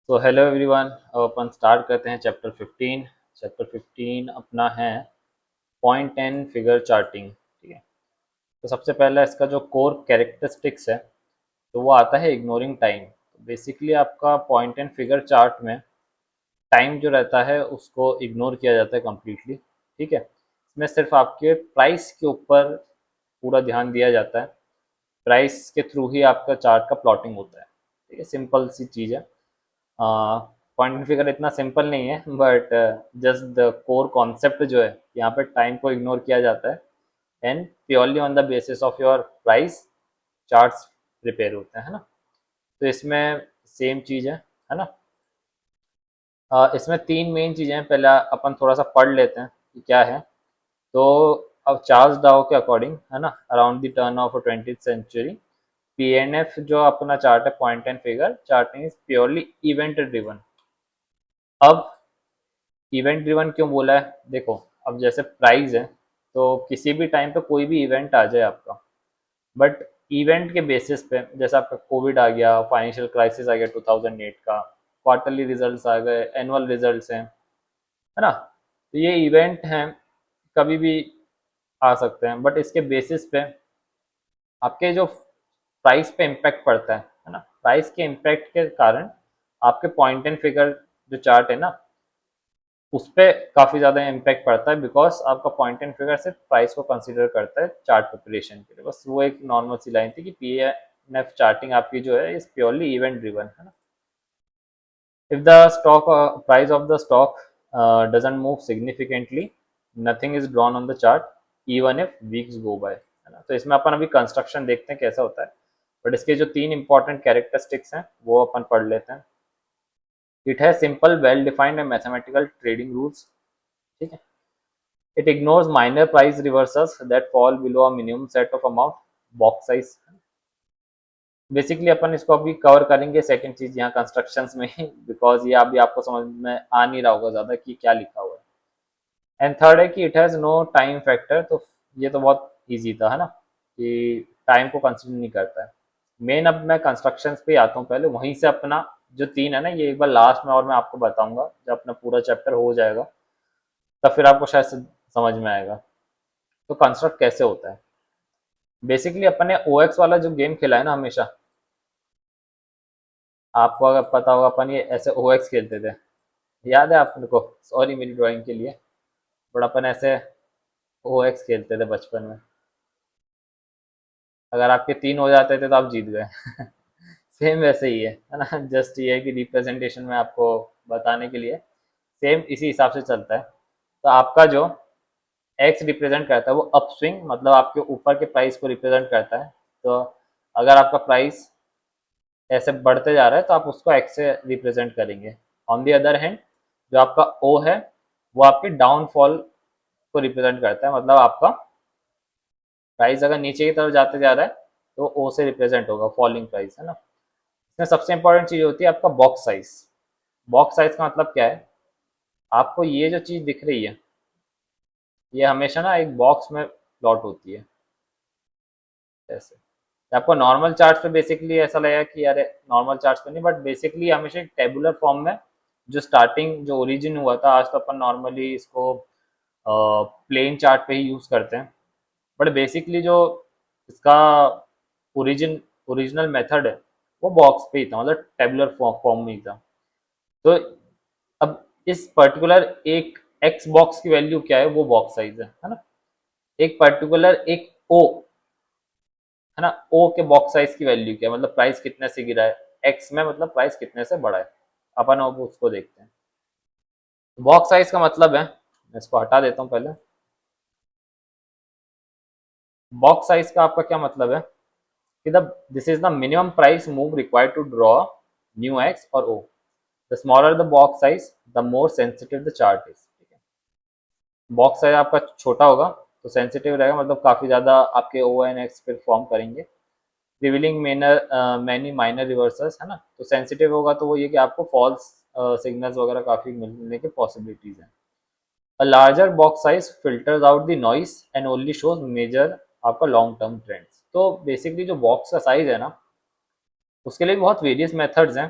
तो hello everyone. अब अपन start करते हैं चैप्टर 15। चैप्टर 15 अपना है पॉइंट एंड फिगर चार्टिंग। ठीक है। तो सबसे पहला इसका जो कोर कैरेक्टरिस्टिक्स है तो वो आता है इग्नोरिंग टाइम। तो बेसिकली आपका पॉइंट एंड फिगर चार्ट में टाइम जो रहता है उसको इग्नोर किया जाता है कम्प्लीटली। ठीक है। इसमें सिर्फ आपके प्राइस के ऊपर पूरा ध्यान दिया जाता है। प्राइस के थ्रू ही आपका चार्ट का प्लॉटिंग होता है। ठीक है, सिंपल सी चीज़ है। पॉइंट एंड फिगर इतना सिंपल नहीं है, but just the core concept जो है यहाँ पे टाइम को इग्नोर किया जाता है and purely on the basis of your price charts prepare होते हैं, है ना। तो इसमें सेम चीज़ है ना। इसमें तीन मेन चीज़ें हैं। पहला अपन थोड़ा सा पढ़ लेते हैं कि क्या है। तो अब चार्ल्स डाओ के अकॉर्डिंग, है ना, around the turn of 20th century PNF जो अपना चार्ट है, point and figure charting, is purely event driven. अब इवेंट ड्रिवन क्यों बोला है? देखो, अब जैसे प्राइस है तो किसी भी टाइम पे कोई भी इवेंट आ जाए आपका, बट इवेंट के बेसिस पे, जैसे आपका कोविड आ गया, फाइनेंशियल क्राइसिस आ गया 2008 का, क्वार्टरली रिजल्ट्स आ गए, एनुअल रिजल्ट्स हैं, है ना। तो ये इवेंट हैं, कभी भी आ सकते हैं, बट इसके बेसिस पे आपके जो प्राइस पे इम्पैक्ट पड़ता है ना, प्राइस के इम्पैक्ट के कारण आपके पॉइंट एंड फिगर जो चार्ट है ना उस पर काफ़ी ज़्यादा इम्पैक्ट पड़ता है, बिकॉज आपका पॉइंट एंड फिगर सिर्फ प्राइस को कंसीडर करता है चार्ट प्रिपरेशन के लिए। बस वो एक नॉर्मल सी लाइन थी कि पी एन एफ चार्टिंग आपकी जो है इज प्योरली इवेंट ड्रिवन, है ना। If the stock price of the stock doesn't move significantly, nothing is drawn on the chart even if weeks go by, है ना। तो इसमें अपन अभी कंस्ट्रक्शन देखते हैं कैसा होता है, बट इसके जो तीन इंपॉर्टेंट कैरेक्टरिस्टिक्स हैं वो अपन पढ़ लेते हैं। It has simple well defined and mathematical trading rules. ठीक है। It ignores minor price reversals that fall below a minimum set of amount, box size। Basically अपन इसको अभी कवर करेंगे सेकंड चीज यहाँ कंस्ट्रक्शंस में ही, बिकॉज ये अभी आपको समझ में आ नहीं रहा होगा ज्यादा कि क्या लिखा हुआ है। एंड थर्ड है कि it has no time factor. तो ये तो बहुत इजी था, है ना, कि टाइम को कंसिडर नहीं करता है। मेन अब मैं कंस्ट्रक्शंस पे आता हूँ, पहले वहीं से अपना जो तीन है ना ये एक बार लास्ट में और मैं आपको बताऊंगा जब अपना पूरा चैप्टर हो जाएगा, तब फिर आपको शायद से समझ में आएगा। तो कंस्ट्रक्ट कैसे होता है? बेसिकली अपन ने ओएक्स वाला जो गेम खेला है ना हमेशा, आपको अगर पता होगा अपन ये ऐसे ओएक्स खेलते थे, याद है आपको? सॉरी मेरी ड्राइंग के लिए, बट अपन ऐसे ओएक्स खेलते थे बचपन में। अगर आपके तीन हो जाते थे तो आप जीत गए। सेम वैसे ही है ना। जस्ट ये है कि रिप्रेजेंटेशन में आपको बताने के लिए सेम इसी हिसाब से चलता है। तो आपका जो एक्स रिप्रेजेंट करता है वो अप स्विंग, मतलब आपके ऊपर के प्राइस को रिप्रेजेंट करता है। तो अगर आपका प्राइस ऐसे बढ़ते जा रहा है तो आप उसको एक्स से रिप्रेजेंट करेंगे। ऑन दी अदर हैंड जो आपका ओ है वो आपके डाउनफॉल को रिप्रेजेंट करता है, मतलब आपका प्राइस अगर नीचे की तरफ जाते जा रहा है तो ओ से रिप्रेजेंट होगा फॉलिंग प्राइस, है ना। इसमें सबसे इंपॉर्टेंट चीज होती है आपका बॉक्स साइज। बॉक्स साइज का मतलब क्या है? आपको ये जो चीज दिख रही है ये हमेशा ना एक बॉक्स में प्लॉट होती है ऐसे। आपको नॉर्मल चार्ट पे बेसिकली ऐसा लगेगा कि यार नॉर्मल चार्ट पे नहीं, बट बेसिकली हमेशा एक टेबुलर फॉर्म में जो स्टार्टिंग जो ओरिजिन हुआ था, आज तो अपन नॉर्मली इसको प्लेन चार्ट पे ही यूज करते हैं, बट बेसिकली जो इसका ओरिजिनल मेथड है वो बॉक्स पे ही था, मतलब टेबुलर फॉर्म में ही था। तो अब इस पर्टिकुलर एक एक्स बॉक्स की वैल्यू क्या है, वो बॉक्स साइज है ना। एक पर्टिकुलर एक ओ, है ना, ओ के बॉक्स साइज की वैल्यू क्या है, मतलब प्राइस कितने से गिरा है एक्स में, मतलब प्राइस कितने से बढ़ा है। अपन अब उसको देखते हैं। बॉक्स साइज का मतलब है, मैं इसको हटा देता हूँ पहले। बॉक्स साइज का आपका क्या मतलब है कि the this is the minimum price move required to draw new X और O. The smaller the box size the more sensitive the chart is. ठीक है। बॉक्स साइज आपका छोटा होगा तो सेंसिटिव रहेगा, मतलब काफी ज्यादा आपके ओ एन एक्स पे फॉर्म करेंगे, रिवीलिंग मैनी माइनर रिवर्सल्स, है ना। तो सेंसिटिव होगा तो वो ये कि आपको फॉल्स सिग्नल्स वगैरह काफ़ी मिलने की पॉसिबिलिटीज हैं। A larger box size filters out the noise and only shows major आपका लॉन्ग टर्म ट्रेंड्स। तो बेसिकली जो बॉक्स का साइज है ना उसके लिए बहुत वेरियस मेथड्स हैं।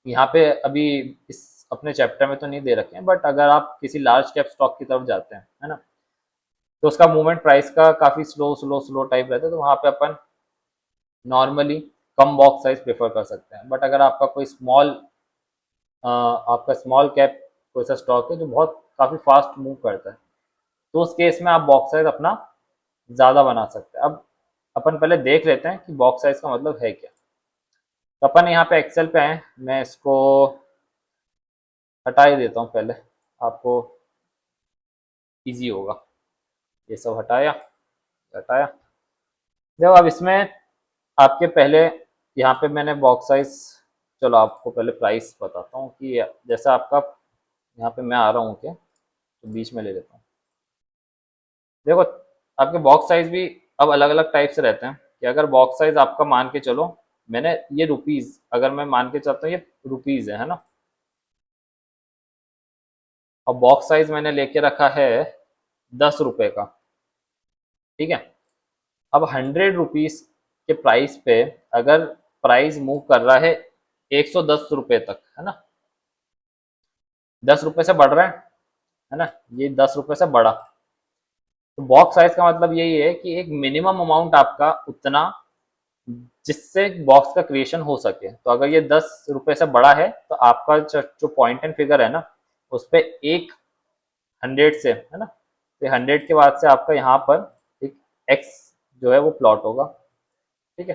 यहाँ पे अभी इस अपने चैप्टर में तो नहीं दे रखे हैं, बट अगर आप किसी लार्ज कैप स्टॉक की तरफ जाते हैं, है ना, तो उसका मूवमेंट प्राइस का काफी स्लो स्लो स्लो टाइप रहता है, तो वहाँ पे अपन नॉर्मली कम बॉक्स साइज प्रेफर कर सकते हैं। बट अगर आपका कोई आपका स्मॉल कैप कोई सा स्टॉक है जो बहुत काफी फास्ट मूव करता है, तो उस केस में आप बॉक्स साइज अपना ज़्यादा बना सकते हैं। अब अपन पहले देख लेते हैं कि बॉक्स साइज का मतलब है क्या। तो अपन यहाँ पे एक्सेल पे आए, मैं इसको हटा ही देता हूँ पहले, आपको इजी होगा। ये सब हटाया, हटाया। जब अब इसमें आपके पहले यहाँ पे मैंने बॉक्स साइज, चलो आपको पहले प्राइस बताता हूँ कि जैसा आपका यहाँ पे मैं आ रहा हूँ, क्या तो बीच में ले लेता हूँ। देखो, आपके बॉक्स साइज भी अब अलग अलग टाइप से रहते हैं। कि अगर बॉक्स साइज आपका मान के चलो, मैंने ये रुपीज, अगर मैं मान के चलता हूँ ये रुपीज है ना, और बॉक्स साइज मैंने लेके रखा है 10 रुपए का, ठीक है। अब 100 रुपीज के प्राइस पे अगर प्राइस मूव कर रहा है 110 रुपए तक, है ना, 10 रुपए से बढ़ रहा है ना, ये 10 रुपए से बढ़ा, तो बॉक्स साइज का मतलब यही है कि एक मिनिमम अमाउंट आपका उतना जिससे बॉक्स का क्रिएशन हो सके। तो अगर ये 10 रुपए से बड़ा है तो आपका जो पॉइंट एंड फिगर है ना, उस पर एक 100 से, है ना, तो 100 के बाद से आपका यहाँ पर एक एक्स जो है वो प्लॉट होगा, ठीक है,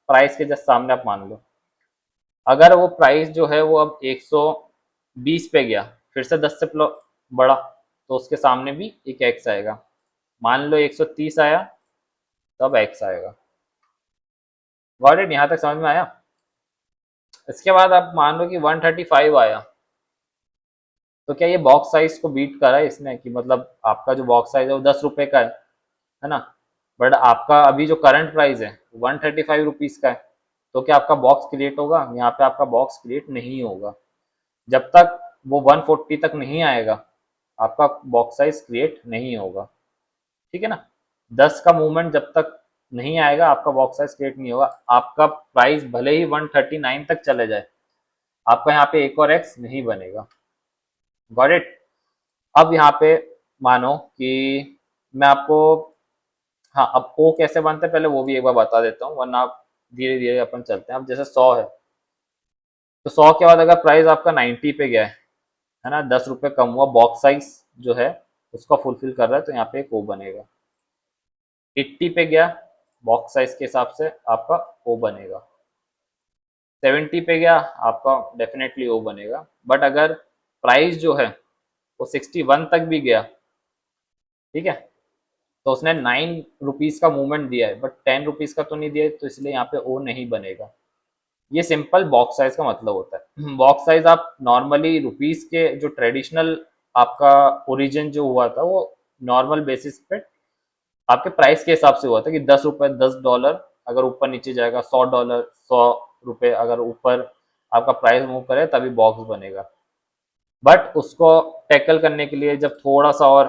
प्राइस के जस्ट सामने आप मान लो। अगर वो प्राइस जो है वो अब 120 पे गया, फिर से 10 से बढ़ा, तो उसके सामने भी एक एक्स आएगा। मान लो 130 आया, तब एक्स आएगा। Got it? यहाँ तक समझ में आया? इसके बाद आप मान लो कि 135 आया, तो क्या ये बॉक्स साइज को बीट करा है इसने? कि मतलब आपका जो बॉक्स साइज है वो 10 रुपए का है ना, बट आपका अभी जो करंट प्राइस है 135 रुपीज का है, तो क्या आपका बॉक्स क्रिएट होगा? यहाँ पे आपका बॉक्स क्रिएट नहीं होगा। जब तक वो 140 तक नहीं आएगा, आपका बॉक्स साइज क्रिएट नहीं होगा, ठीक है ना। 10 का मूवमेंट जब तक नहीं आएगा, आपका बॉक्स साइज क्रिएट नहीं होगा। आपका प्राइस भले ही 139 तक चले जाए, आपका यहाँ पे एक और एक्स नहीं बनेगा। Got it? अब यहाँ पे मानो कि मैं आपको, हाँ, अब ओ कैसे बनता है पहले वो भी एक बार बता देता हूँ, वरना आप धीरे धीरे अपन चलते हैं। अब जैसे 100 है, तो 100 के बाद अगर प्राइस आपका 90 पे गया है ना, 10 रुपए कम हुआ, बॉक्स साइज जो है उसका फुलफिल कर रहा है, तो यहाँ पे एक ओ बनेगा। 80 पे गया, बॉक्स साइज के हिसाब से आपका ओ बनेगा। 70 पे गया, आपका डेफिनेटली ओ बनेगा। बट अगर प्राइस जो है वो 61 तक भी गया, ठीक है, तो उसने 9 रुपीज का मूवमेंट दिया है, बट 10 रुपीज का तो नहीं दिया है, तो इसलिए यहाँ पे ओ नहीं बनेगा। ये सिंपल बॉक्स साइज का मतलब होता है। बॉक्स साइज आप नॉर्मली रुपीज के जो ट्रेडिशनल आपका ओरिजिन जो हुआ था, वो नॉर्मल बेसिस पे आपके प्राइस के हिसाब से हुआ था कि 10 रुपए, $10 अगर ऊपर नीचे जाएगा, $100, 100 रुपए अगर ऊपर आपका प्राइस मूव करे तभी बॉक्स बनेगा। बट उसको टैकल करने के लिए जब थोड़ा सा और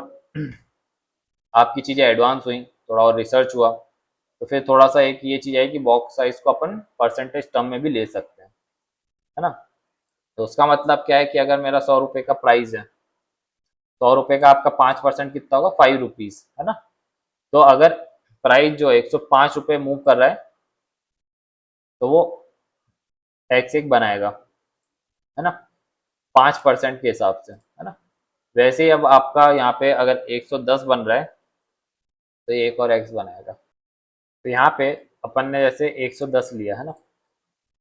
आपकी चीज़ें एडवांस हुई, थोड़ा और रिसर्च हुआ, तो फिर थोड़ा सा एक ये चीज़ है कि बॉक्स साइज को अपन परसेंटेज टर्म में भी ले सकते हैं, है ना। तो उसका मतलब क्या है कि अगर मेरा 100 रुपए का प्राइस है, 100 रुपए का आपका 5% कितना होगा? 5 रुपीज, है ना। तो अगर प्राइस जो 105 रुपए मूव कर रहा है, तो वो टैक्स एक बनाएगा, है ना, 5% के हिसाब से, है ना। वैसे ही अब आपका यहाँ पे अगर 110 बन रहा है, तो ये एक और एक्स बनाएगा। तो यहाँ पे अपन ने जैसे 110 लिया, है ना,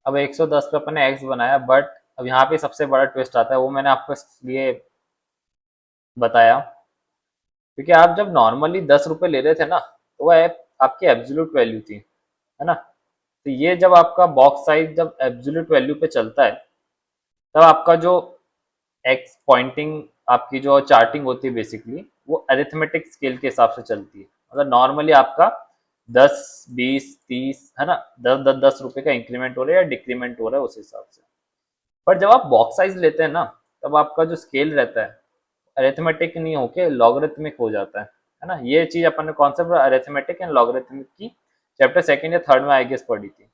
अब 110 पे अपन ने एक्स बनाया, बट अब यहाँ पे सबसे बड़ा ट्विस्ट आता है, वो मैंने आपको इसलिए बताया क्योंकि आप जब नॉर्मली 10 रुपए ले रहे थे ना, तो वह आपकी एब्सोल्यूट वैल्यू थी, है ना। तो ये जब आपका बॉक्स साइज जब एब्सोल्यूट वैल्यू पे चलता है, तब आपका जो एक्स पॉइंटिंग, आपकी जो चार्टिंग होती है बेसिकली, वो अरिथमेटिक स्केल के हिसाब से चलती है। मतलब नॉर्मली आपका 10, 20, 30, है ना, 10 10 10 रुपए का इंक्रीमेंट हो रहा है या डिक्रीमेंट हो रहा है उस हिसाब से। पर जब आप बॉक्स साइज लेते हैं ना, तब आपका जो स्केल रहता है अरिथमेटिक नहीं होके लॉगरिथमिक हो जाता है ना। ये चीज अपन ने कॉन्सेप्ट अरिथमेटिक एंड लॉगरिथमिक की चैप्टर सेकंड या थर्ड में आई गेस पढ़ी थी।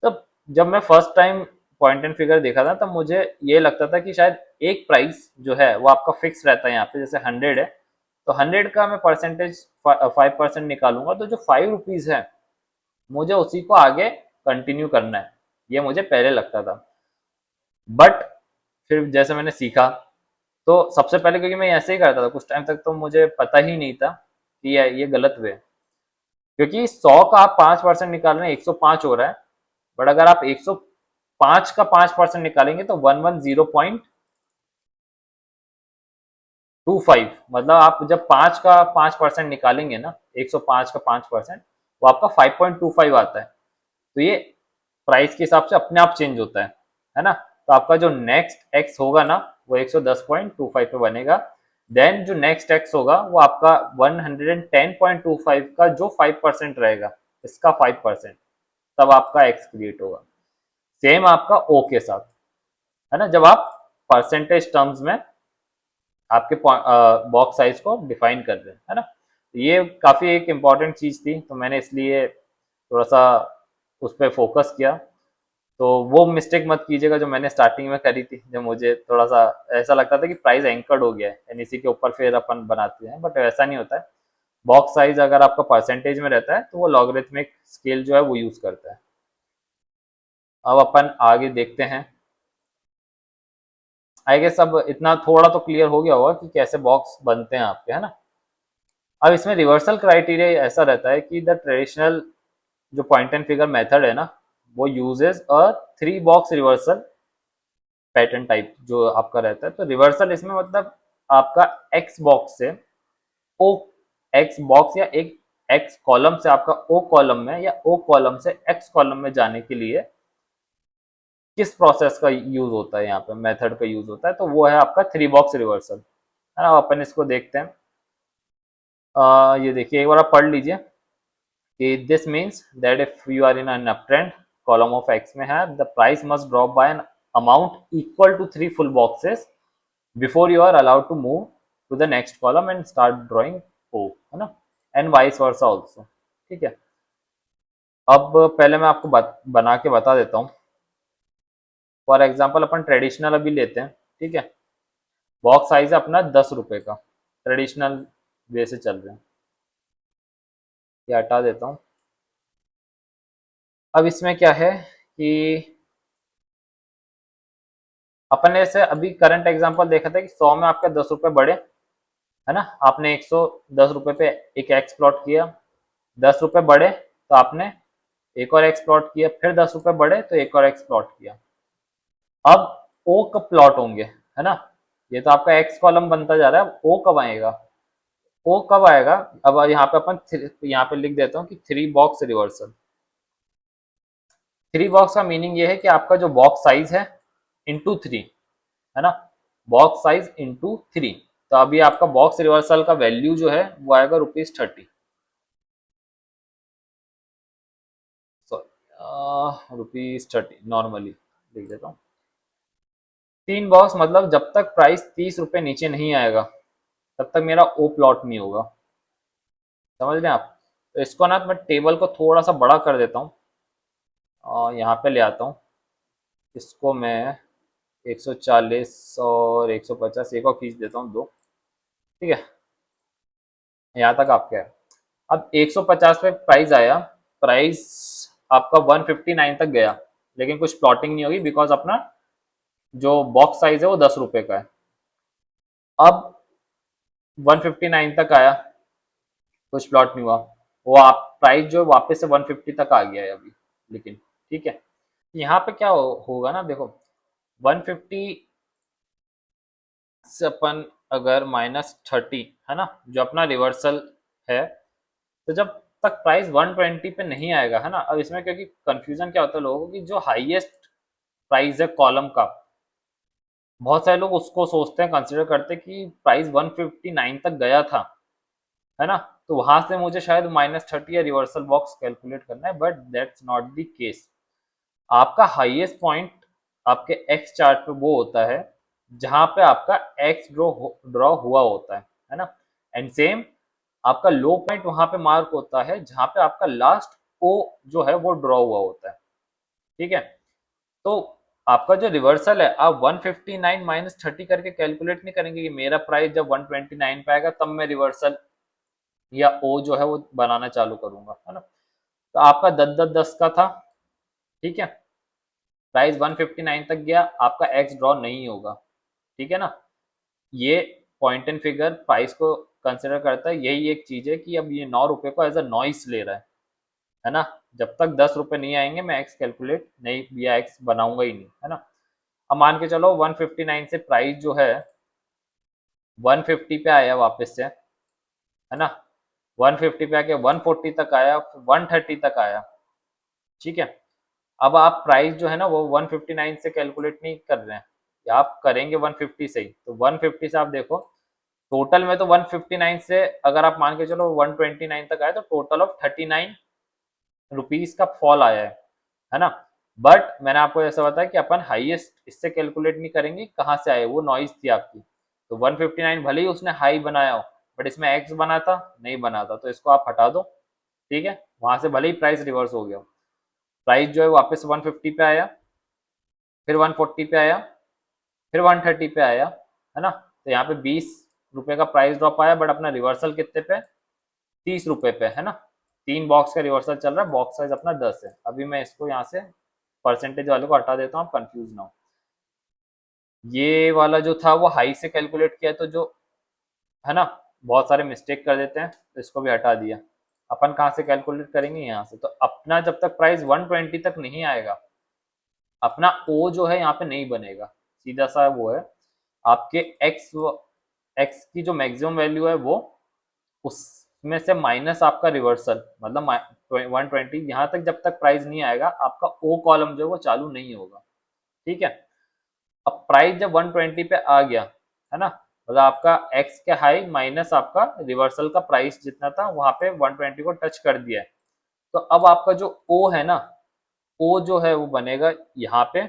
तब जब मैं first time point and figure देखा था तब मुझे ये लगता था कि शायद एक प्राइस जो है वो आपका फिक्स रहता है यहाँ पे, जैसे 100 है तो 100 का मैं परसेंटेज 5% निकालूंगा, तो जो 5 रुपीज है मुझे उसी को आगे कंटिन्यू करना है, ये मुझे पहले लगता था। बट फिर जैसे मैंने सीखा, तो सबसे पहले क्योंकि मैं ऐसे ही करता था कुछ टाइम तक, तो मुझे पता ही नहीं था कि ये गलत वे है। क्योंकि 100 का आप 5% निकाल रहे हैं 105 हो रहा है, बट अगर आप 105 का 5% निकालेंगे तो 110.25, मतलब आप जब 5 का 5% निकालेंगे ना, 105 का 5%, वो आपका 5.25 आता है। तो ये प्राइस के हिसाब से अपने आप चेंज होता है ना। तो आपका जो नेक्स्ट एक्स होगा ना वो 110.25 पे बनेगा। देन जो नेक्स्ट एक्स होगा वो आपका 110.25 का जो 5% रहेगा, इसका 5%, तब आपका एक्स क्रिएट होगा। सेम आपका ओ के साथ, है ना, जब आप परसेंटेज टर्म्स में आपके बॉक्स साइज को डिफाइन कर रहे हैं, है ना। तो ये काफी एक इम्पॉर्टेंट चीज थी, तो मैंने इसलिए थोड़ा सा उस पर फोकस किया। तो वो मिस्टेक मत कीजिएगा जो मैंने स्टार्टिंग में करी थी, जब मुझे थोड़ा सा ऐसा लगता था कि प्राइस एंकर्ड हो गया है यानी इसी के ऊपर फिर अपन बनाते हैं, बट ऐसा नहीं होता है। बॉक्स साइज अगर आपका परसेंटेज में रहता है तो वो लॉगरिथमिक स्केल जो है वो यूज करता है। अब अपन आगे देखते हैं। आई गेस अब इतना थोड़ा तो क्लियर हो गया होगा कि कैसे बॉक्स बनते हैं आपके, है ना। अब इसमें रिवर्सल क्राइटेरिया ऐसा रहता है कि द ट्रेडिशनल जो पॉइंट एंड फिगर मेथड है ना, वो uses a 3 box reversal pattern type जो आपका रहता है। तो रिवर्सल इसमें मतलब आपका एक्स बॉक्स से ओ, एक्स बॉक्स या एक एक्स कॉलम से आपका ओ कॉलम में, या ओ कॉलम से एक्स कॉलम में जाने के लिए किस प्रोसेस का यूज होता है, यहाँ पे मेथड का यूज होता है, तो वो है आपका 3 बॉक्स रिवर्सल, है ना। अपन इसको देखते हैं। ये देखिए एक बार आप पढ़ लीजिए कि this means that if you are in an uptrend, column of X में है, the price must drop by an amount equal to 3 full boxes before you are allowed to move to the next column and start drawing O, है ना, and vice versa also. ठीक है, अब पहले मैं आपको बना के बता देता हूँ। फॉर एग्जाम्पल अपन ट्रेडिशनल अभी लेते हैं, ठीक है। बॉक्स साइज है अपना 10 रुपए का, ट्रेडिशनल वे से चल रहे हैं। ये हटा देता हूँ। अब इसमें क्या है कि अपन ने से अभी करंट एग्जांपल देखा था कि 100 में आपका 10 रुपए बढ़े, है ना। आपने 110 रुपए पे एक एक्स प्लॉट किया, 10 रुपए बढ़े तो आपने एक और एक्स प्लॉट किया, फिर 10 रुपए बढ़े तो एक और एक्स प्लॉट किया। अब ओ कब प्लॉट होंगे, है ना। ये तो आपका एक्स कॉलम बनता जा रहा है, ओ कब आएगा, ओ कब आएगा। अब यहाँ पे अपन यहाँ पे लिख देता हूँ कि 3 बॉक्स रिवर्सल। 3 बॉक्स का मीनिंग ये है कि आपका जो बॉक्स साइज है इंटू 3, है ना, बॉक्स साइज इंटू 3। तो अभी आपका बॉक्स रिवर्सल का वैल्यू जो है वो आएगा ₹30, सॉरी ₹30 नॉर्मली लिख देता हूँ। 3 बॉक्स मतलब जब तक प्राइस ₹30 नीचे नहीं आएगा तब तक मेरा ओ प्लॉट नहीं होगा, समझ रहे हैं आप। तो इसको ना मैं टेबल को थोड़ा सा बड़ा कर देता हूँ और यहाँ पे ले आता हूँ। इसको मैं 140 और 150 एक और खींच देता हूँ, 2। ठीक है, यहाँ तक आपका है। अब 150 पे प्राइस आया, प्राइस आपका 159 तक गया, लेकिन कुछ प्लॉटिंग नहीं होगी बिकॉज अपना जो बॉक्स साइज है वो 10 रुपए का है। अब 159 तक आया, कुछ प्लॉट नहीं हुआ, वो आप प्राइस जो वापस से 150 तक आ गया है अभी, लेकिन ठीक है। यहाँ पे क्या होगा ना, देखो 150 से अपन अगर -30, है ना, जो अपना रिवर्सल है, तो जब तक प्राइस 120 पे नहीं आएगा, है ना। अब इसमें क्योंकि कंफ्यूजन क्या होता है लोगों को कि जो हाईएस्ट प्राइस है कॉलम का, बहुत सारे लोग उसको सोचते हैं, कंसिडर करते हैं कि प्राइस 159 तक गया था, है ना, तो वहां से मुझे शायद -30 या रिवर्सल बॉक्स कैलकुलेट करना है, but that's not the case. आपका हाईएस्ट पॉइंट आपके एक्स चार्ट पे वो होता है जहां पे आपका एक्स ड्रॉ हुआ होता है ना। एंड सेम आपका लो पॉइंट वहां पे मार्क होता है जहां पे आपका लास्ट ओ जो है वो ड्रॉ हुआ होता है। ठीक है, तो आपका जो रिवर्सल है आप 159 माइनस 30 करके कैलकुलेट नहीं करेंगे कि मेरा प्राइस जब 129 पे आएगा तब मैं रिवर्सल या ओ जो है वो बनाना चालू करूंगा, है ना। तो आपका 10 10 10 का था, ठीक है। प्राइस 159 तक गया, आपका एक्स ड्रॉ नहीं होगा, ठीक है ना। ये पॉइंट एंड फिगर प्राइस को कंसिडर करता है, यही एक चीज है कि अब ये 9 रुपए को एज अ नॉइस ले रहा है ना। जब तक 10 रुपए नहीं आएंगे मैं एक्स कैलकुलेट नहीं या एक्स बनाऊंगा ही नहीं, है ना। अब मान के चलो 159 से प्राइस जो है 150 पे आया वापस से, है ना। 150 पे आके 140 तक आया, 130 तक आया, ठीक है। अब आप प्राइस जो है ना वो 159 से कैलकुलेट नहीं कर रहे हैं, या आप करेंगे 150 से ही। तो 150 से आप देखो टोटल में तो 159 से अगर आप मान के चलो 129 तक आए तो टोटल ऑफ 39 रुपीज का फॉल आया है ना। बट मैंने आपको ऐसा बताया कि अपन हाईएस्ट इससे कैलकुलेट नहीं करेंगे कहाँ से आए, वो नॉइज थी आपकी। तो 159 भले ही उसने हाई बनाया हो बट इसमें एक्स बना था नहीं बना था, तो इसको आप हटा दो, ठीक है। वहां से भले ही प्राइस रिवर्स हो गया, प्राइस जो है वापस 150 पे आया, फिर 140 पे आया, फिर 130 पे आया, है ना। तो यहाँ पे 20 रुपए का प्राइस ड्रॉप आया बट अपना रिवर्सल कितने पे, 30 रुपए पे, है ना। 3 बॉक्स का रिवर्सल चल रहा है, बॉक्स साइज अपना 10 है। अभी मैं इसको यहाँ से परसेंटेज वाले को हटा देता हूँ, आप कंफ्यूज ना हो। ये वाला जो था वो हाई से कैलकुलेट किया तो जो है ना, बहुत सारे मिस्टेक कर देते हैं, तो इसको भी हटा दिया। अपन कहाँ से कैलकुलेट करेंगे, यहाँ से। तो अपना जब तक प्राइस 120 तक नहीं आएगा अपना ओ जो है यहाँ पे नहीं बनेगा, सीधा सा वो है। आपके एक्स एक्स की जो मैक्सिमम वैल्यू है वो उसमें से माइनस आपका रिवर्सल, मतलब 120, यहाँ तक जब तक प्राइस नहीं आएगा आपका ओ कॉलम जो है वो चालू नहीं होगा, ठीक है। अब प्राइस जब 120 पे आ गया, है ना, मतलब आपका एक्स के हाई माइनस आपका रिवर्सल का प्राइस जितना था वहां पे 120 को टच कर दिया है। तो अब आपका जो ओ है ना, ओ जो है वो बनेगा यहाँ पे,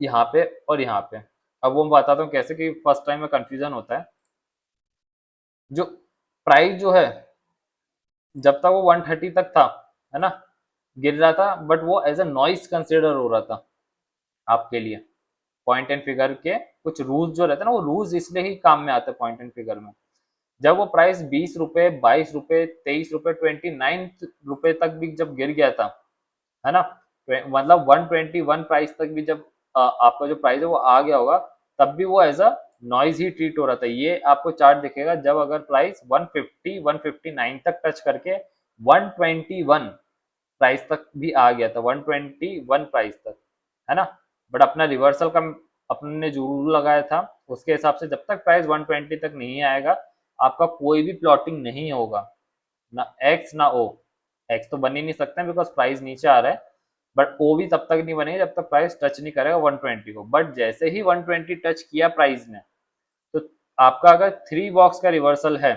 यहाँ पे और यहाँ पे। अब वो मैं बताता हूँ कैसे, कि फर्स्ट टाइम में कंफ्यूजन होता है। जो प्राइस जो है जब तक वो 130 तक था, है ना, गिर रहा था बट वो एज अ नॉइस कंसिडर हो रहा था आपके लिए। पॉइंट एंड फिगर के कुछ रूल्स जो रहते हैं ना, वो रूल्स इसलिए ही काम में आते हैं पॉइंट एंड फिगर में। जब वो प्राइस 20 रुपए, 22 रुपए, 23 रुपए, 29 रुपए तक भी जब गिर गया था, है ना, मतलब 121 प्राइस तक भी जब आपका जो प्राइस है वो आ गया होगा, तब भी वो एज अ नॉइज ही ट्रीट हो रहा था। ये आपको चार्ट दिखेगा जब अगर प्राइस 150 159 तक टच करके 121 प्राइस तक भी आ गया था, 121 प्राइस तक, है ना। बट अपना रिवर्सल का अपने ने जो रूल लगाया था उसके हिसाब से जब तक प्राइस 120 तक नहीं आएगा आपका कोई भी प्लॉटिंग नहीं होगा, ना एक्स ना ओ। एक्स तो बन ही नहीं सकते बिकॉज प्राइस नीचे आ रहा है, बट ओ भी तब तक नहीं बनेगा जब तक प्राइस टच नहीं करेगा 120 को। बट जैसे ही 120 टच किया प्राइस ने, तो आपका अगर 3 बॉक्स का रिवर्सल है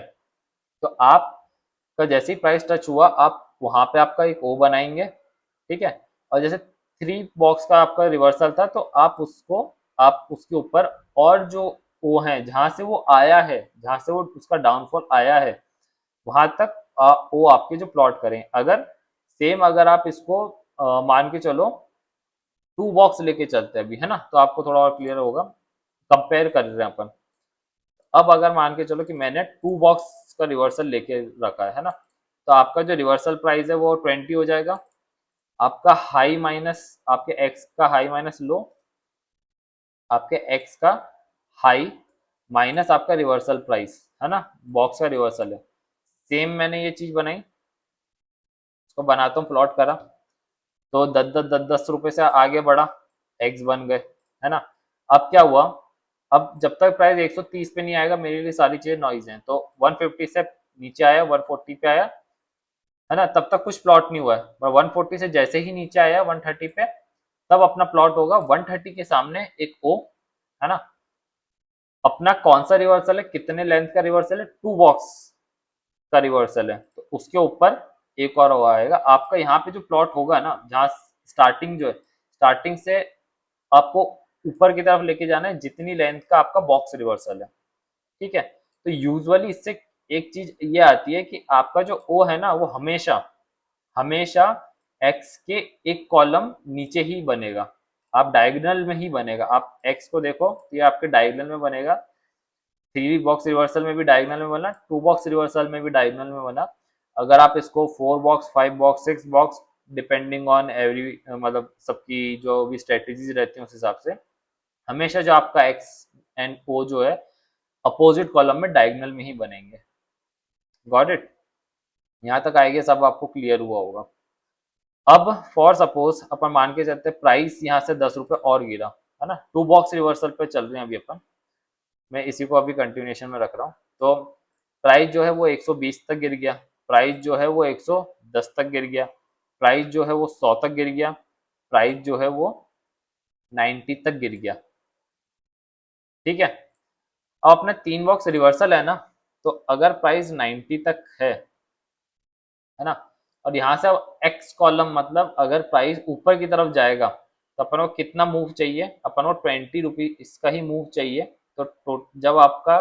तो आपका जैसे ही प्राइस टच हुआ आप वहां पे आपका एक ओ बनाएंगे, ठीक है। और जैसे 3 बॉक्स का आपका रिवर्सल था तो आप उसके ऊपर और जो ओ है जहां से वो आया है, जहां से वो उसका डाउनफॉल आया है वहां तक वो आपके जो प्लॉट करें। अगर सेम अगर आप इसको मान के चलो 2 बॉक्स लेके चलते हैं अभी, है ना, तो आपको थोड़ा और क्लियर होगा। कंपेयर कर रहे हैं अपन। अब अगर मान के चलो कि मैंने 2 बॉक्स का रिवर्सल लेके रखा है ना, तो आपका जो रिवर्सल प्राइस है वो 20 हो जाएगा। आपका हाई माइनस आपके एक्स का हाई माइनस लो, आपके एक्स का हाई माइनस आपका रिवर्सल प्राइस, है ना, बॉक्स का रिवर्सल है। सेम मैंने ये चीज बनाई, इसको बनाता हूँ, प्लॉट करा तो 10 10 10 10 रुपए से आगे बढ़ा, एक्स बन गए, है ना। अब क्या हुआ, अब जब तक प्राइस 130 पे नहीं आएगा मेरे लिए सारी चीजें नॉइज हैं। तो 150 से नीचे आया, 140 पे आया, है ना, तब तक कुछ प्लॉट नहीं हुआ है। पर 140 से जैसे ही नीचे आया 130 पे, तब अपना प्लॉट होगा 130 के सामने एक ओ, है ना। अपना कौन सा रिवर्सल है, कितने लेंथ का रिवर्सल है, 2 बॉक्स का रिवर्सल है, तो उसके ऊपर एक और आएगा। आपका यहाँ पे जो प्लॉट होगा ना, जहाँ स्टार्टिंग जो है, स्टार्टिंग से आपको ऊपर की तरफ लेके जाना है जितनी लेंथ का आपका बॉक्स रिवर्सल है, ठीक है। तो यूजुअली इससे एक चीज ये आती है कि आपका जो ओ है ना वो हमेशा हमेशा एक्स के एक कॉलम नीचे ही बनेगा। आप डायगोनल में ही बनेगा। आप एक्स को देखो, ये आपके डायगोनल में बनेगा। थ्री बॉक्स रिवर्सल में भी डायगोनल में बना, टू बॉक्स रिवर्सल में भी डायगोनल में बना। अगर आप इसको four box, five box, six box, depending on every, मतलब सबकी जो भी स्ट्रेटेजीज रहती है उस हिसाब से, हमेशा जो आपका एक्स एंड ओ जो है अपोजिट कॉलम में डायगोनल में ही बनेंगे। Got it? यहाँ तक आएगी, सब आपको क्लियर हुआ होगा। अब फॉर सपोज अपन मान के चलते प्राइस यहाँ से 10 रुपए और गिरा, है ना, टू बॉक्स रिवर्सल पे चल रहे हैं अभी अपन, मैं इसी को अभी कंटिन्यूएशन में रख रहा हूँ। तो प्राइस जो है वो 120 तक गिर गया, प्राइस जो है वो 110 तक गिर गया, प्राइस जो है वो 100 तक गिर गया, प्राइस जो है वो 90 तक गिर गया। ठीक है, अब अपने तीन बॉक्स रिवर्सल है ना, तो अगर प्राइस 90 तक है ना, और यहाँ से एक्स कॉलम, मतलब अगर प्राइस ऊपर की तरफ जाएगा तो अपन को कितना मूव चाहिए, अपन को 20 रुपीज इसका ही मूव चाहिए। तो जब आपका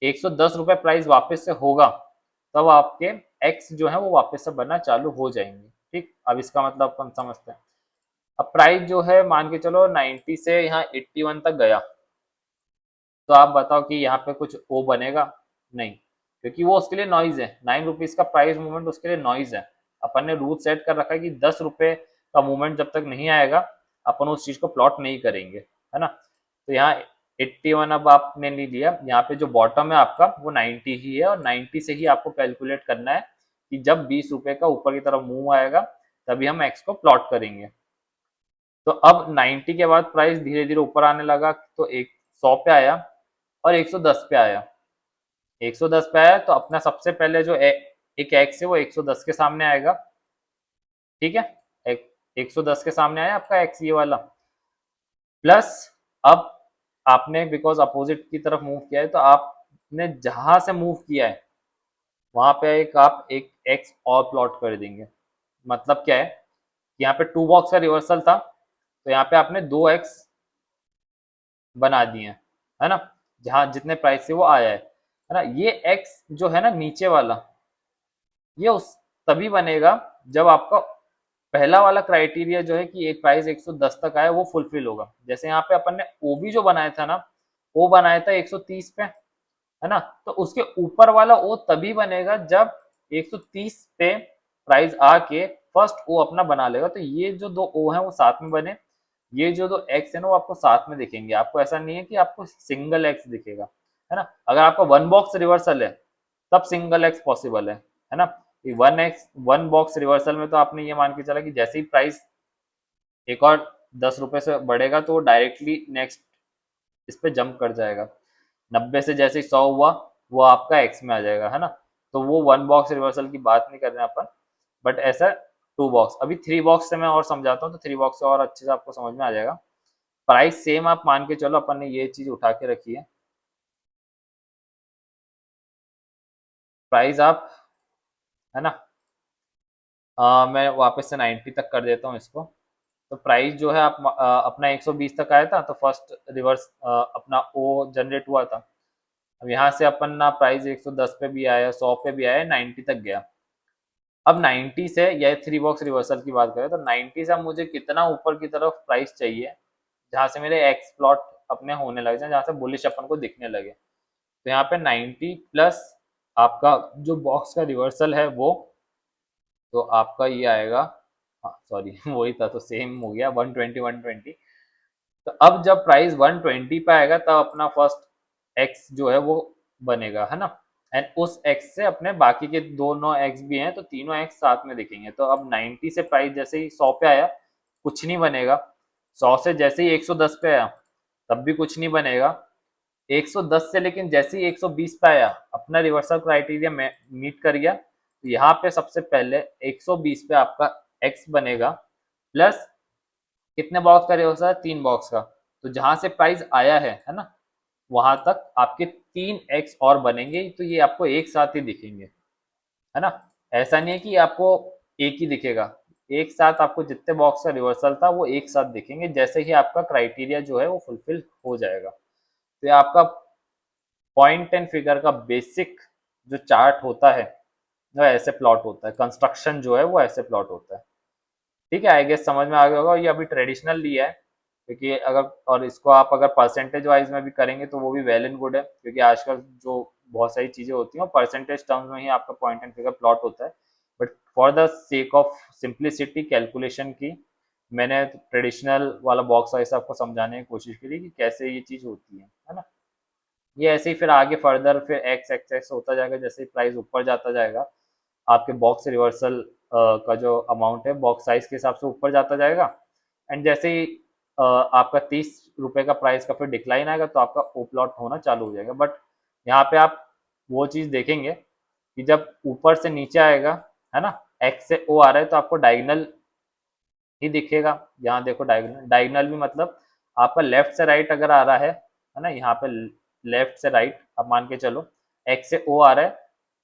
110 रुपये प्राइस वापस से होगा, तब आपके एक्स जो है वो वापस से बनना चालू हो जाएंगे। ठीक, अब इसका मतलब अपन समझते हैं। अब प्राइस जो है मान के चलो 90 से यहाँ 81 तक गया, तो आप बताओ कि यहाँ पे कुछ ओ बनेगा? नहीं, क्योंकि वो उसके लिए नॉइज है। 9 रुपीज का प्राइस मूवमेंट उसके लिए नॉइज है। अपन ने रूल सेट कर रखा है कि 10 रुपए का मूवमेंट जब तक नहीं आएगा अपन उस चीज को प्लॉट नहीं करेंगे, है ना। तो यहाँ 81 अब आपने नहीं लिया, यहाँ पे जो बॉटम है आपका वो 90 ही है, और 90 से ही आपको कैलकुलेट करना है कि जब 20 रुपए का ऊपर की तरफ मूव आएगा तभी हम एक्स को प्लॉट करेंगे। तो अब 90 के बाद प्राइस धीरे धीरे ऊपर आने लगा, तो 100 पे आया और 110 पे आया। 110 पे आया तो अपना सबसे पहले जो एक एक्स है वो 110 के सामने आएगा। ठीक है, एक 110 के सामने आया आपका एक्स ये वाला, प्लस अब आपने बिकॉज अपोजिट की तरफ मूव किया है, तो आपने जहां से मूव किया है वहां पे एक आप एक एक्स और प्लॉट कर देंगे। मतलब क्या है, यहाँ पे टू बॉक्स का रिवर्सल था, तो यहाँ पे आपने दो एक्स बना दिए हैं, है ना, जहां जितने प्राइस से वो आया है ना। ये एक्स जो है ना नीचे वाला, ये उस तभी बनेगा जब आपका पहला वाला क्राइटेरिया जो है कि एक प्राइस 110 तक आए वो फुलफिल होगा। जैसे यहाँ पे अपन ने ओबी जो बनाया था ना, वो बनाया था 130 पे, है ना, तो उसके ऊपर वाला ओ तभी बनेगा जब 130 पे प्राइस आके फर्स्ट ओ अपना बना लेगा। तो ये जो दो ओ है वो साथ में बने, ये जो दो एक्स है ना वो आपको साथ में दिखेंगे। आपको ऐसा नहीं है कि आपको सिंगल एक्स दिखेगा, है ना। अगर आपका वन बॉक्स रिवर्सल है तब सिंगल एक्स पॉसिबल है ना। One x one box reversal में तो आपने ये मान के चला कि जैसे ही प्राइस एक और 10 रुपए से बढ़ेगा तो डायरेक्टली नेक्स्ट इस पे जंप कर जाएगा। 90 से जैसे ही 100 हुआ वो आपका एक्स में आ जाएगा, है ना। तो वो वन बॉक्स रिवर्सल की बात नहीं कर रहे हैं अपन, बट ऐसा टू बॉक्स। अभी थ्री बॉक्स से मैं और समझाता हूँ, तो थ्री बॉक्स से और अच्छे से आपको समझ में आ जाएगा। प्राइस सेम आप मान के चलो, अपन ने ये चीज उठा के रखी है। प्राइस आप, है ना, मैं वापस से 90 तक कर देता हूँ इसको। तो प्राइस जो है आप अपना 120 तक आया था, तो फर्स्ट रिवर्स अपना ओ जनरेट हुआ था। अब यहाँ से अपन ना प्राइस 110 पे भी आया, 100 पे भी आया, 90 तक गया। अब 90 से, यह थ्री बॉक्स रिवर्सल की बात करें तो 90 से अब मुझे कितना ऊपर की तरफ प्राइस चाहिए जहां से मेरे एक्स प्लॉट अपने होने लगे जाए, जहां से बुलिश अपन को दिखने लगे। तो यहाँ पे 90 प्लस आपका जो बॉक्स का रिवर्सल है वो, तो आपका ये आएगा, हाँ सॉरी वही था, तो सेम हो गया 120 120। तो अब जब प्राइस 120 पे आएगा तब अपना फर्स्ट एक्स जो है वो बनेगा, है ना। एंड उस एक्स से अपने बाकी के दोनों एक्स भी हैं, तो तीनों एक्स साथ में दिखेंगे। तो अब 90 से प्राइस जैसे ही 100 पे आया कुछ नहीं बनेगा, 100 से जैसे ही 110 पे आया तब भी कुछ नहीं बनेगा, 110 से लेकिन जैसे ही 120 पे आया अपना रिवर्सल क्राइटेरिया मीट कर गया, तो यहाँ पे सबसे पहले 120 पे आपका एक्स बनेगा, प्लस कितने बॉक्स का रिवर्सल है, तीन बॉक्स का। तो जहां से प्राइस आया है ना, वहां तक आपके तीन एक्स और बनेंगे, तो ये आपको एक साथ ही दिखेंगे, है ना। ऐसा नहीं है कि आपको एक ही दिखेगा, एक साथ आपको जितने बॉक्स का रिवर्सल था वो एक साथ दिखेंगे जैसे ही आपका क्राइटेरिया जो है वो फुलफिल हो जाएगा। तो ये आपका पॉइंट एंड फिगर का बेसिक जो चार्ट होता है वो ऐसे प्लॉट होता है, कंस्ट्रक्शन जो है वो ऐसे प्लॉट होता है। ठीक है, आई गेस समझ में आ गया होगा। ये अभी ट्रेडिशनल लिया है, क्योंकि अगर और इसको आप अगर परसेंटेज वाइज में भी करेंगे तो वो भी वेल एंड गुड है, क्योंकि आजकल जो बहुत सारी चीजें होती हैं परसेंटेज टर्म्स में ही आपका पॉइंट एंड फिगर प्लॉट होता है। But for the sake of simplicity calculation की मैंने ट्रेडिशनल वाला बॉक्स वाइज आपको समझाने की कोशिश करी कि कैसे ये चीज होती है ना। ये ऐसे ही फिर आगे फर्दर फिर एक्स एक्स एक्स होता जाएगा, जैसे प्राइस ऊपर जाता जाएगा आपके बॉक्स रिवर्सल का जो अमाउंट है बॉक्स साइज के हिसाब से ऊपर जाता जाएगा। एंड जैसे ही आपका 30 रुपए का प्राइस का फिर डिक्लाइन आएगा तो आपका ओ प्लॉट होना चालू हो जाएगा। बट यहाँ पे आप वो चीज़ देखेंगे कि जब ऊपर से नीचे आएगा, है ना, एक्स से ओ आ रहा है तो आपको डायगनल ही दिखेगा। यहाँ देखो डायगनल, डायगनल भी मतलब आपका लेफ्ट से राइट अगर आ रहा है ना, यहाँ पे लेफ्ट से राइट आप मान के चलो एक्स से ओ आ रहा है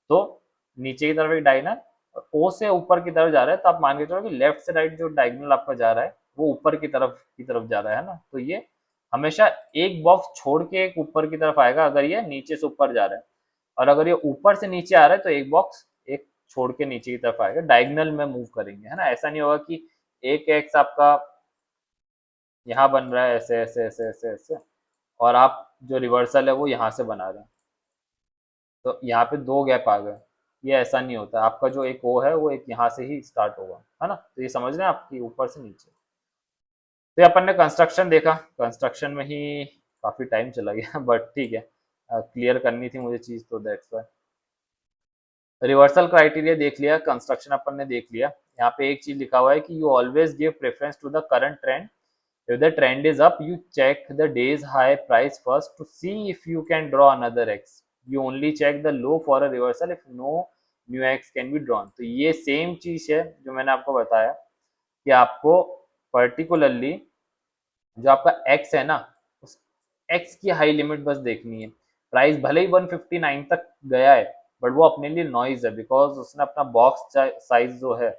तो नीचे की तरफ एक डायगनल, और ओ से ऊपर की तरफ जा रहा है तो आप मान के चलो कि लेफ्ट से राइट जो डायगनल आपका जा रहा है वो ऊपर की तरफ जा रहा है ना। तो ये हमेशा एक बॉक्स छोड़ के एक ऊपर की तरफ आएगा अगर ये नीचे से ऊपर जा रहा है, और अगर ये ऊपर से नीचे आ रहा है तो एक बॉक्स एक छोड़ के नीचे की तरफ आएगा। डायगनल में मूव करेंगे, है ना। ऐसा नहीं होगा कि एक एक्स आपका यहाँ बन रहा है ऐसे ऐसे ऐसे ऐसे ऐसे और आप जो रिवर्सल है वो यहाँ से बना रहे हैं, तो यहाँ पे दो गैप आ गए। ये ऐसा नहीं होता, आपका जो एक ओ है वो एक यहाँ से ही स्टार्ट होगा, है ना। तो ये समझ रहे हैं आपकी ऊपर से नीचे। तो ये अपन ने कंस्ट्रक्शन देखा, कंस्ट्रक्शन में ही काफी टाइम चला गया बट ठीक है, क्लियर करनी थी मुझे चीज, तो दैट्स वाई। रिवर्सल क्राइटेरिया देख लिया, कंस्ट्रक्शन अपन ने देख लिया। यहाँ पे एक चीज लिखा हुआ है कि you always give preference to the current trend. If the trend is up, you check the day's high price first to see if you can draw another X. You only check the low for a reversal if no new X can be drawn. तो ये same चीज है जो मैंने आपको बताया कि आपको पर्टिकुलरली जो आपका X है ना, उस X की हाई लिमिट बस देखनी है। प्राइस भले ही 159 तक गया है बट वो अपने लिए नॉइज है, बिकॉज उसने अपना बॉक्स साइज जो है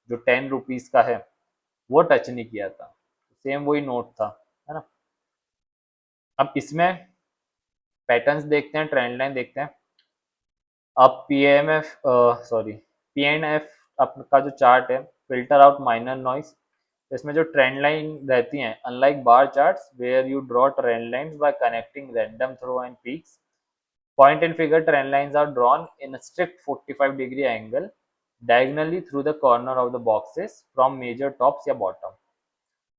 जो 10 रुपीज का है वो टच नहीं किया था। सेम वही नोट था, है ना। अब इसमें पैटर्न्स देखते हैं, ट्रेंड लाइन देखते हैं। अब पीएमएफ सॉरी पीएनएफ आपका जो चार्ट है, फिल्टर आउट माइनर नॉइस। इसमें जो ट्रेंड लाइन रहती हैं, unlike bar charts where you draw trend lines by connecting random throw and peaks, point and figure trend lines are drawn in strict 45 degree angle diagonally through the corner of the boxes from major tops या bottom.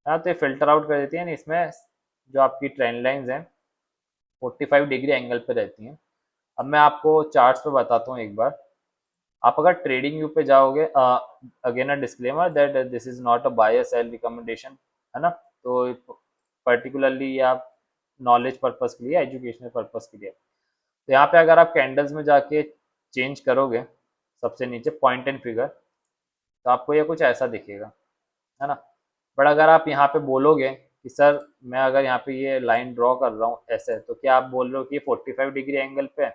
हाँ, तो ये filter out कर देती है। इसमें जो आपकी ट्रेंड लाइंस हैं 45 डिग्री एंगल पे रहती हैं। अब मैं आपको चार्ट्स पे बताता हूँ एक बार। आप अगर ट्रेडिंग व्यू पे जाओगे, again a disclaimer that this is not a buy sell recommendation, है ना। तो पर्टिकुलरली ये आप नॉलेज पर्पस के लिए, एजुकेशनल पर्पस के लिए। तो यहाँ पे अगर आप कैंडल्स में जाके चेंज करोगे सबसे नीचे पॉइंट एंड फिगर, तो आपको ये कुछ ऐसा दिखेगा, है ना। बट अगर आप यहाँ पे बोलोगे कि सर मैं अगर यहाँ पे ये लाइन ड्रॉ कर रहा हूँ ऐसे, तो क्या आप बोल रहे हो कि 45 डिग्री एंगल पे है?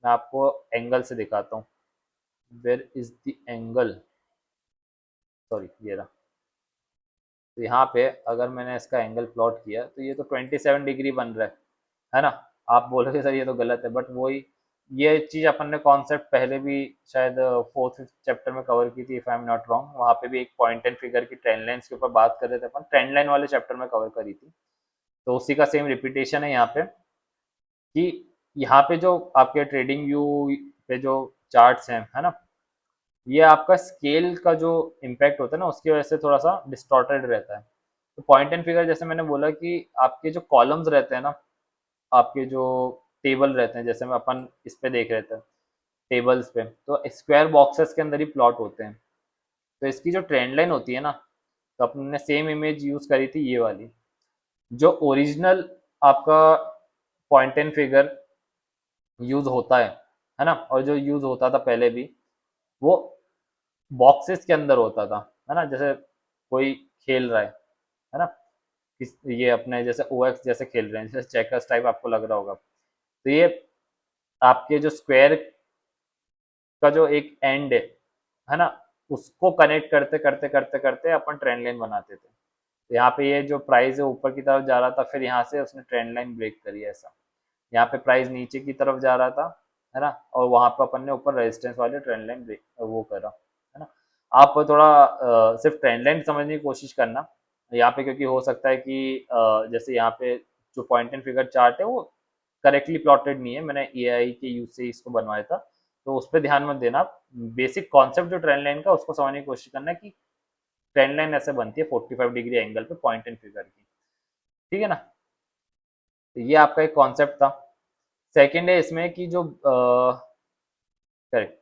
मैं आपको एंगल से दिखाता हूँ। Where is the angle, sorry ये रहा। तो यहाँ पे अगर मैंने इसका एंगल प्लॉट किया तो ये तो 27 डिग्री बन रहा है ना। आप बोलोगे सर ये तो गलत है, बट वही ये चीज अपन ने कॉन्सेप्ट पहले भी शायद फोर्थ फिफ्थ चैप्टर में कवर की थी, if I am not wrong. वहाँ पे भी एक पॉइंट एंड फिगर की ट्रेंड लाइंस के ऊपर बात कर रहे थे अपन, ट्रेंड लाइन वाले चैप्टर में कवर करी थी। तो उसी का सेम रिपीटेशन है यहाँ पे कि यहाँ पे जो आपके ट्रेडिंग व्यू पे जो चार्ट्स हैं, है ना, ये आपका स्केल का जो इम्पैक्ट होता है ना उसकी वजह से थोड़ा सा डिस्टॉर्टेड रहता है। तो पॉइंट एंड फिगर जैसे मैंने बोला कि आपके जो कॉलम्स रहते हैं ना, आपके जो टेबल रहते हैं, जैसे मैं अपन इस पे देख रहे थे टेबल्स पे, तो स्क्वायर बॉक्सेस के अंदर ही प्लॉट होते हैं। तो इसकी जो ट्रेंड लाइन होती है ना, तो अपन ने सेम इमेज यूज करी थी ये वाली। जो ओरिजिनल आपका पॉइंट एंड फिगर यूज होता है ना, और जो यूज होता था पहले भी, वो बॉक्सेस के अंदर होता था, है ना। जैसे कोई खेल रहा है ना, ये अपने जैसे ओएक्स जैसे खेल रहे हैं, जैसे चेकर्स टाइप आपको लग रहा होगा। तो ये आपके जो स्क्वायर का जो एक एंड है ना, उसको कनेक्ट करते करते करते करते अपन ट्रेंड लाइन बनाते थे। तो यहाँ पे ये जो प्राइस है ऊपर की तरफ जा रहा था, फिर यहाँ से उसने ट्रेंड लाइन ब्रेक करी ऐसा। यहाँ पे प्राइस नीचे की तरफ जा रहा था, है ना, और वहां पर अपन ने ऊपर रेजिस्टेंस वाले ट्रेंड लाइन ब्रेक वो करा, है ना। आप थोड़ा सिर्फ ट्रेंड लाइन समझने की कोशिश करना, यहाँ पे क्योंकि हो सकता है कि जैसे यहाँ पे जो पॉइंट एंड फिगर चार्ट है वो करेक्टली प्लॉटेड नहीं है, मैंने एआई के यूज से इसको बनवाया था, तो उस पर ध्यान मत देना। बेसिक कॉन्सेप्ट जो ट्रेंड लाइन का उसको समझने की कोशिश करना है कि ट्रेंड लाइन ऐसे बनती है 45 डिग्री एंगल पे पॉइंट एंड फिगर की। ठीक है ना, तो ये आपका एक कॉन्सेप्ट था। सेकंड है इसमें कि जो करेक्ट,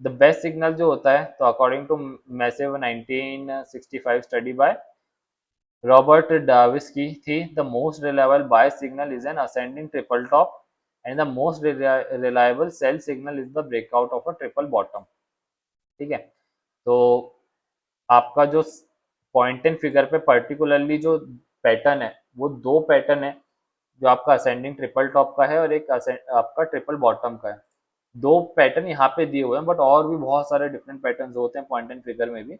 द बेस्ट सिग्नल जो होता है, तो according to massive 1965 study by Robert Davis की थी, the most reliable bias signal is an ascending triple top and the most reliable sell signal is the breakout of a triple bottom. ठीक है, तो आपका जो पॉइंट एंड फिगर पे particularly जो pattern है वो दो पैटर्न है, जो आपका असेंडिंग ट्रिपल टॉप का है और एक आपका ट्रिपल बॉटम का है। दो पैटर्न यहाँ पे दिए हुए हैं, बट और भी बहुत सारे डिफरेंट पैटर्न होते हैं पॉइंट एंड फिगर में भी,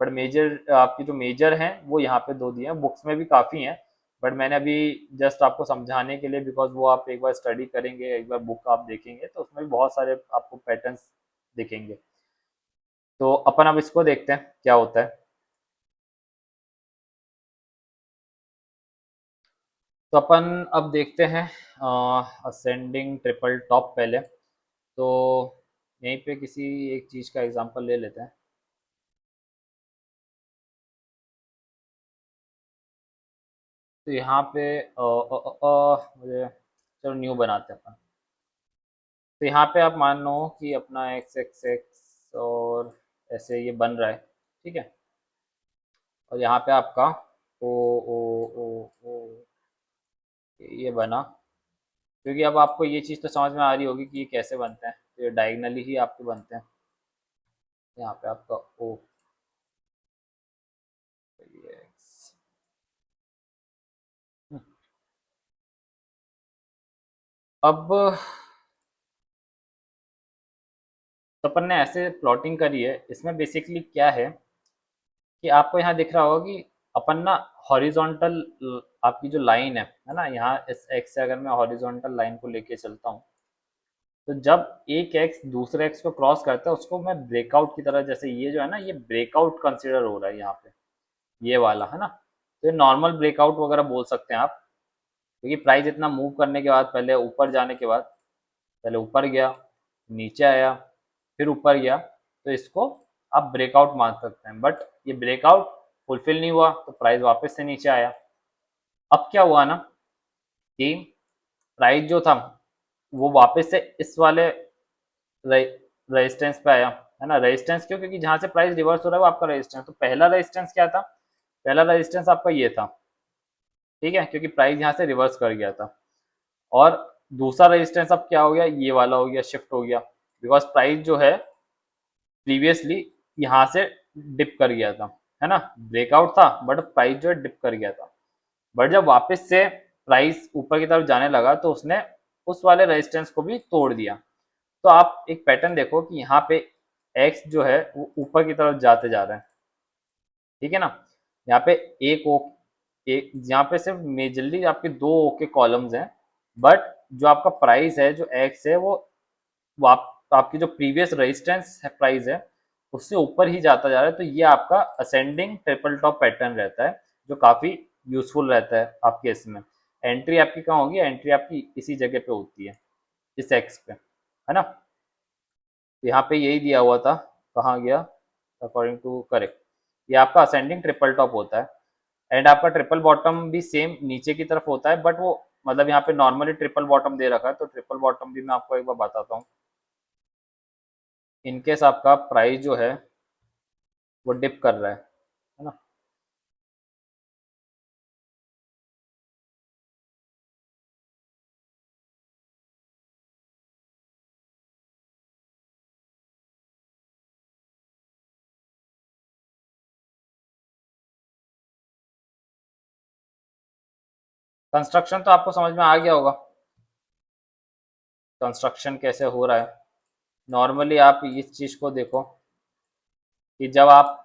बट मेजर आपकी जो मेजर हैं वो यहाँ पे दो दिए हैं, बुक्स में भी काफ़ी हैं, बट मैंने अभी जस्ट आपको समझाने के लिए, बिकॉज वो आप एक बार स्टडी करेंगे, एक बार बुक आप देखेंगे तो उसमें भी बहुत सारे आपको पैटर्न्स दिखेंगे। तो अपन अब इसको देखते हैं क्या होता है। तो अपन अब देखते हैं असेंडिंग ट्रिपल टॉप पहले, तो यहीं पे किसी एक चीज़ का एग्जांपल ले लेते हैं। तो यहाँ पे मुझे चलो न्यू बनाते हैं अपन। तो यहाँ पे आप मान लो कि अपना एक्स एक्स एक्स और ऐसे ये बन रहा है। ठीक है, और यहाँ पे आपका ओ ओ ओ ओ ये बना, क्योंकि अब आपको ये चीज़ तो समझ में आ रही होगी कि ये कैसे बनते हैं, तो ये डायगनली ही आपके बनते हैं। यहाँ पे आपका ओ एक्स, अब तो अपन ने ऐसे प्लॉटिंग करी है, इसमें बेसिकली क्या है कि आपको यहाँ दिख रहा होगा कि अपन ना हॉरिजॉन्टल, आपकी जो लाइन है ना, यहाँ इस एक्स से अगर मैं हॉरिजॉन्टल लाइन को लेके चलता हूँ, तो जब एक एक्स दूसरे एक्स को क्रॉस करता है उसको मैं ब्रेकआउट की तरह, जैसे ये जो है ना ये ब्रेकआउट कंसिडर हो रहा है यहाँ पे, ये वाला है ना, तो ये नॉर्मल ब्रेकआउट वगैरह बोल सकते हैं आप, क्योंकि प्राइस इतना मूव करने के बाद, पहले ऊपर जाने के बाद, पहले ऊपर गया, नीचे आया, फिर ऊपर गया, तो इसको आप ब्रेकआउट मान सकते हैं, बट ये ब्रेकआउट फुलफिल नहीं हुआ तो प्राइस वापस से नीचे आया। अब क्या हुआ ना कि प्राइस जो था वो वापस से इस वाले रेजिस्टेंस पे आया, है ना। रेजिस्टेंस क्यों, क्योंकि जहां से प्राइस रिवर्स हो रहा है वो आपका रेजिस्टेंस, तो पहला रेजिस्टेंस क्या था, पहला रेजिस्टेंस आपका ये था। ठीक है, क्योंकि प्राइस यहाँ से रिवर्स कर गया था, और दूसरा रेजिस्टेंस अब क्या हो गया, ये वाला हो गया, शिफ्ट हो गया, बिकॉज प्राइस जो है प्रीवियसली यहाँ से डिप कर गया था, है ना, ब्रेकआउट था बट प्राइस जो है डिप कर गया था, बट जब वापस से प्राइस ऊपर की तरफ जाने लगा तो उसने उस वाले रेजिस्टेंस को भी तोड़ दिया। तो आप एक पैटर्न देखो कि यहाँ पे एक्स जो है वो ऊपर की तरफ जाते जा रहा है। ठीक है ना, यहाँ पे एक ओ, एक यहाँ पे सिर्फ मेजरली आपके दो ओ के कॉलम्स हैं, बट जो आपका प्राइस है जो एक्स है वो आपकी जो प्रीवियस रेजिस्टेंस है प्राइस है उससे ऊपर ही जाता जा रहा है, तो ये आपका असेंडिंग ट्रिपल टॉप पैटर्न रहता है, जो काफ़ी यूजफुल रहता है आपके इसमें। एंट्री आपकी कहाँ होगी, एंट्री आपकी इसी जगह पे होती है, इस एक्स पे, है ना। यहाँ पे यही दिया हुआ था, कहाँ गया, अकॉर्डिंग टू करेक्ट, ये आपका असेंडिंग ट्रिपल टॉप होता है, एंड आपका ट्रिपल बॉटम भी सेम नीचे की तरफ होता है, बट वो मतलब यहाँ पे नॉर्मली ट्रिपल बॉटम दे रखा है, तो ट्रिपल बॉटम भी मैं आपको एक बार बताता हूँ। इनकेस आपका प्राइस जो है वो डिप कर रहा है ना, कंस्ट्रक्शन तो आपको समझ में आ गया होगा, कंस्ट्रक्शन कैसे हो रहा है। नॉर्मली आप इस चीज़ को देखो कि जब आप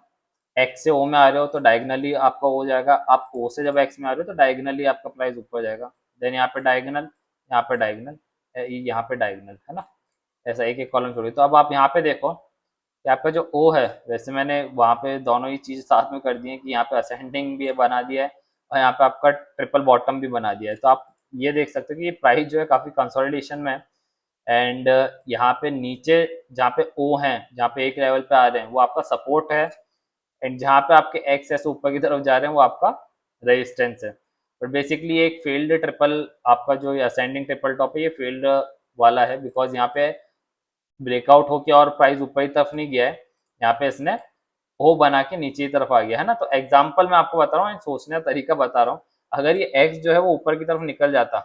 एक्स से ओ में आ रहे हो तो डायगनली आपका हो जाएगा, आप ओ से जब एक्स में आ रहे हो तो डायगनली आपका प्राइस ऊपर जाएगा, देन यहाँ पे डायगनल, यहाँ पे डायगनल, यहाँ पे डायगनल, है ना, ऐसा एक एक कॉलम छोड़िए। तो अब आप यहाँ पे देखो कि आपका जो ओ है, वैसे मैंने वहाँ पे दोनों ही चीज़ साथ में कर दी है कि यहाँ पे असेंडिंग भी बना दिया है और यहाँ पे आपका ट्रिपल बॉटम भी बना दिया है। तो आप ये देख सकते हो कि ये प्राइस जो है काफ़ी कंसोलिडेशन में है। एंड यहाँ पे नीचे जहाँ पे ओ हैं, जहाँ पे एक लेवल पे आ रहे हैं, वो आपका सपोर्ट है। एंड जहाँ पे आपके एक्स ऐसे ऊपर की तरफ जा रहे हैं वो आपका रेजिस्टेंस है। बट बेसिकली एक फील्ड ट्रिपल, आपका जो ये असेंडिंग ट्रिपल टॉप है ये फील्ड वाला है, बिकॉज यहाँ पे ब्रेकआउट होके और प्राइस ऊपर की तरफ नहीं गया है, यहाँ पे इसने ओ बना के नीचे की तरफ आ गया है ना। तो एग्जाम्पल मैं आपको बता रहा हूँ, सोचने का तरीका बता रहा हूँ। अगर ये एक्स जो है वो ऊपर की तरफ निकल जाता,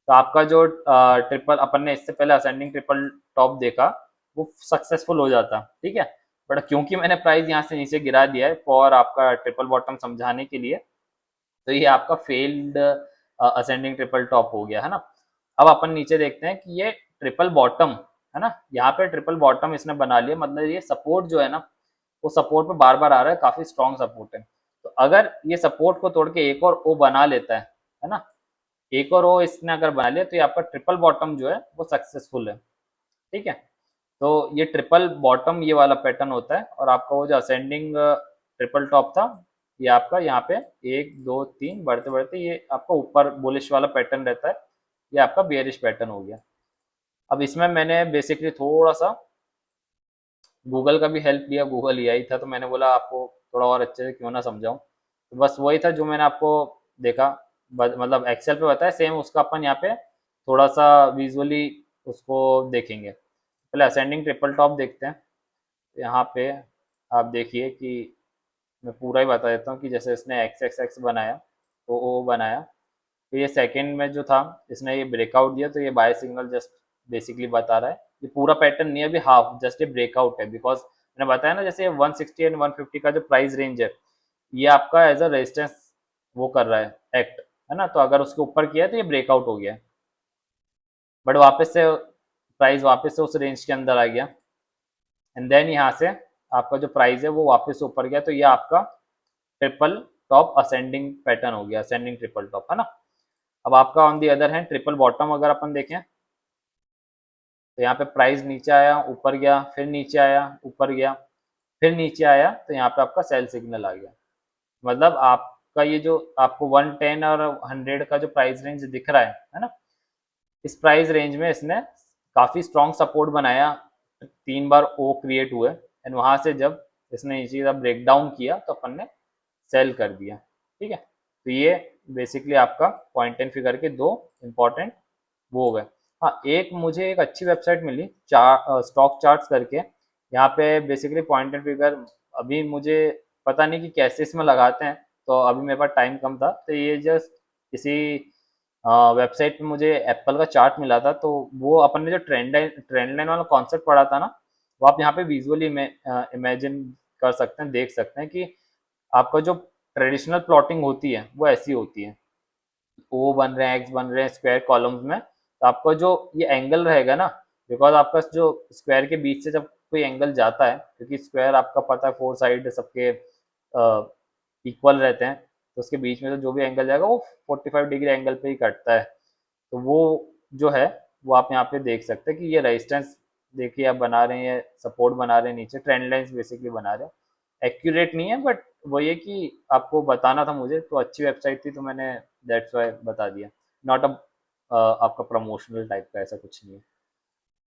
तो आपका जो ट्रिपल अपन ने इससे पहले असेंडिंग ट्रिपल टॉप देखा, वो सक्सेसफुल हो जाता, ठीक है। बट क्योंकि मैंने प्राइस यहाँ से नीचे गिरा दिया है फॉर आपका ट्रिपल बॉटम समझाने के लिए, तो ये आपका फेल्ड असेंडिंग ट्रिपल टॉप हो गया है ना। अब अपन नीचे देखते हैं कि ये ट्रिपल बॉटम है ना, यहाँ पे ट्रिपल बॉटम इसने बना लिया, मतलब ये सपोर्ट जो है ना, वो सपोर्ट पे बार बार आ रहा है, काफी स्ट्रॉन्ग सपोर्ट है। तो अगर ये सपोर्ट को तोड़ के एक और ओ बना लेता है ना, एक और ओ इसने अगर बना लिया, तो ये आपका ट्रिपल बॉटम जो है वो सक्सेसफुल है, ठीक है। तो ये ट्रिपल बॉटम ये वाला पैटर्न होता है, और आपका वो जो असेंडिंग ट्रिपल टॉप था, ये आपका यहाँ पे एक दो तीन बढ़ते बढ़ते ये आपका ऊपर बुलिश वाला पैटर्न रहता है, ये आपका बेयरिश पैटर्न हो गया। अब इसमें मैंने बेसिकली थोड़ा सा गूगल का भी हेल्प लिया, गूगल एआई था, तो मैंने बोला आपको थोड़ा और अच्छे से क्यों ना समझाऊं, तो बस वही था जो मैंने आपको देखा, मतलब एक्सेल पे बताया सेम, उसका अपन यहाँ पे थोड़ा सा विजुअली उसको देखेंगे। पहले असेंडिंग ट्रिपल टॉप देखते हैं। यहाँ पे आप देखिए कि मैं पूरा ही बता देता हूँ कि जैसे इसने एक्स एक्स एक्स बनाया, तो ओ बनाया, तो ये सेकंड में जो था इसने ये ब्रेकआउट दिया, तो ये बाय सिग्नल जस्ट बेसिकली बता रहा है, ये पूरा पैटर्न नहीं है अभी, हाफ जस्ट ये ब्रेकआउट है, बिकॉज मैंने बताया ना जैसे 160 एंड 150 का जो प्राइस रेंज है, ये आपका एज अ रेजिस्टेंस वो कर रहा है एक्ट, है ना। तो अगर उसके ऊपर किया है तो ये ब्रेकआउट हो गया, बट वापस से प्राइस वापस से उस रेंज के अंदर आ गया, एंड देन यहाँ से आपका जो प्राइस है वो वापस से ऊपर गया, तो ये आपका ट्रिपल टॉप असेंडिंग पैटर्न हो गया, असेंडिंग ट्रिपल टॉप, है ना। अब आपका on the other hand triple bottom अगर अपन देखें, तो यहाँ पे प्राइस नीचे आया, ऊपर गया, फिर नीचे आया, ऊपर गया, फिर नीचे आया, तो यहाँ पे आपका सेल सिग्नल आ गया। मतलब आपका ये जो आपको 110 और 100 का जो प्राइस रेंज दिख रहा है ना, इस प्राइस रेंज में इसने काफ़ी स्ट्रॉन्ग सपोर्ट बनाया, 3 बार ओ क्रिएट हुए, एंड वहाँ से जब इसने नीचे का ब्रेक डाउन किया तो अपन ने सेल कर दिया, ठीक है। तो ये बेसिकली आपका पॉइंट एंड फिगर के दो इंपॉर्टेंट वो हो गए। हाँ, एक मुझे एक अच्छी वेबसाइट मिली, स्टॉक चार्ट्स करके, यहाँ पे बेसिकली पॉइंट एंड फिगर, अभी मुझे पता नहीं कि कैसे इसमें लगाते हैं, तो अभी मेरे पास टाइम कम था, तो ये जस्ट किसी वेबसाइट पे मुझे एप्पल का चार्ट मिला था, तो वो अपन ने जो ट्रेंड लाइन वाला कॉन्सेप्ट पढ़ा था ना, वो आप यहाँ पे विजुअली इमेजिन कर सकते हैं, देख सकते हैं कि आपका जो ट्रेडिशनल प्लॉटिंग होती है वो ऐसी होती है, ओ बन रहे हैं, एक्स बन रहे हैं स्क्वायर कॉलम्स में, तो आपका जो ये एंगल रहेगा ना, बिकॉज आपका जो स्क्वायर के बीच से जब कोई एंगल जाता है, क्योंकि स्क्वायर आपका पता है फोर साइड सबके इक्वल रहते हैं, तो उसके बीच में तो जो भी एंगल जाएगा वो 45 डिग्री एंगल पे ही कटता है। तो वो जो है वो आप यहाँ पे देख सकते हैं कि ये रेजिस्टेंस देखिए आप बना रहे हैं, सपोर्ट बना रहे हैं, नीचे ट्रेंड लाइंस बेसिकली बना रहे हैं। एक्यूरेट नहीं है, बट वो ये कि आपको बताना था मुझे, तो अच्छी वेबसाइट थी तो मैंने दैट्स वाई बता दिया, नॉट अ आपका प्रमोशनल टाइप का, ऐसा कुछ नहीं है।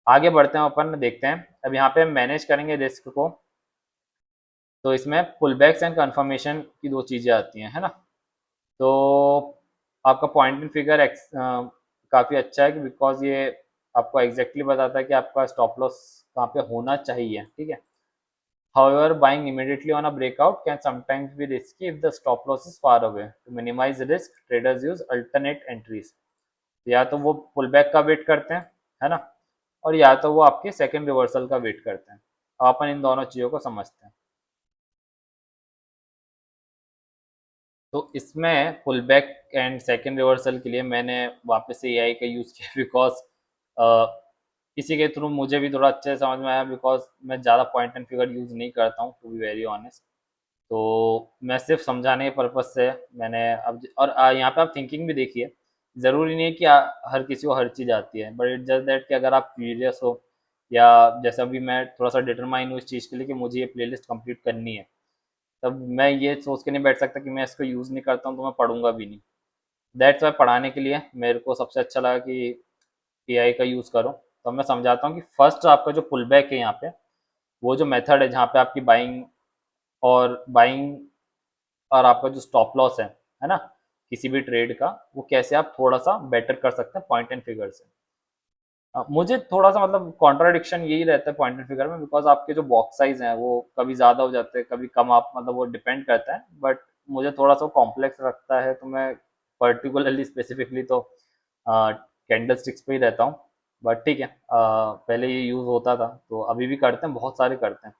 आगे बढ़ते हैं, अपन देखते हैं अब यहाँ पे हम मैनेज करेंगे रिस्क को, तो इसमें पुल बैक्स एंड कन्फर्मेशन की दो चीज़ें आती हैं, है ना। तो आपका पॉइंट एंड फिगर काफ़ी अच्छा है, बिकॉज ये आपको एग्जैक्टली बताता है कि आपका स्टॉप लॉस कहाँ पे होना चाहिए, ठीक है। However, buying immediately on a breakout can sometimes be risky if the stop loss is far away. To minimize risk, traders use alternate entries. या तो वो पुल बैक का वेट करते हैं, है ना, और या तो वो आपके सेकंड रिवर्सल का वेट करते हैं। अब अपन इन दोनों चीज़ों को समझते हैं। तो इसमें pull back and second reversal के लिए मैंने वापस से एआई का यूज़ किया, बिकॉज इसी के थ्रू मुझे भी थोड़ा अच्छे से समझ में आया, बिकॉज मैं ज़्यादा पॉइंट एंड फिगर यूज़ नहीं करता हूँ, टू बी वेरी ऑनेस्ट। तो मैं सिर्फ समझाने के पर्पज़ से मैंने अब, और यहाँ पे आप थिंकिंग भी देखिए, ज़रूरी नहीं है कि हर किसी को हर चीज़ आती है, बट इट जस्ट दैट कि अगर आप क्यूरियस हो या जैसा भी मैं थोड़ा सा डिटरमाइन हूँ इस चीज़ के लिए कि मुझे ये प्लेलिस्ट कंप्लीट करनी है, तब मैं ये सोच के नहीं बैठ सकता कि मैं इसको यूज़ नहीं करता हूँ तो मैं पढ़ूंगा भी नहीं। दैट्स वाई पढ़ाने के लिए मेरे को सबसे अच्छा लगा कि एआई का यूज़ करो। तो मैं समझाता हूँ कि फर्स्ट आपका जो पुल बैक है यहाँ पे, वो जो मेथड है जहाँ पे आपकी बाइंग और आपका जो स्टॉप लॉस है ना, किसी भी ट्रेड का, वो कैसे आप थोड़ा सा बेटर कर सकते हैं पॉइंट एंड फिगर से। मुझे थोड़ा सा मतलब कॉन्ट्राडिक्शन यही रहता है पॉइंट एंड फिगर में, बिकॉज आपके जो बॉक्स साइज हैं वो कभी ज़्यादा हो जाते हैं कभी कम, आप मतलब वो डिपेंड करता है, बट मुझे थोड़ा सा कॉम्प्लेक्स लगता है तो मैं पर्टिकुलरली स्पेसिफिकली तो कैंडल स्टिक्स पे ही रहता हूँ। बट ठीक है, पहले ये यूज़ होता था तो अभी भी करते हैं, बहुत सारे करते हैं।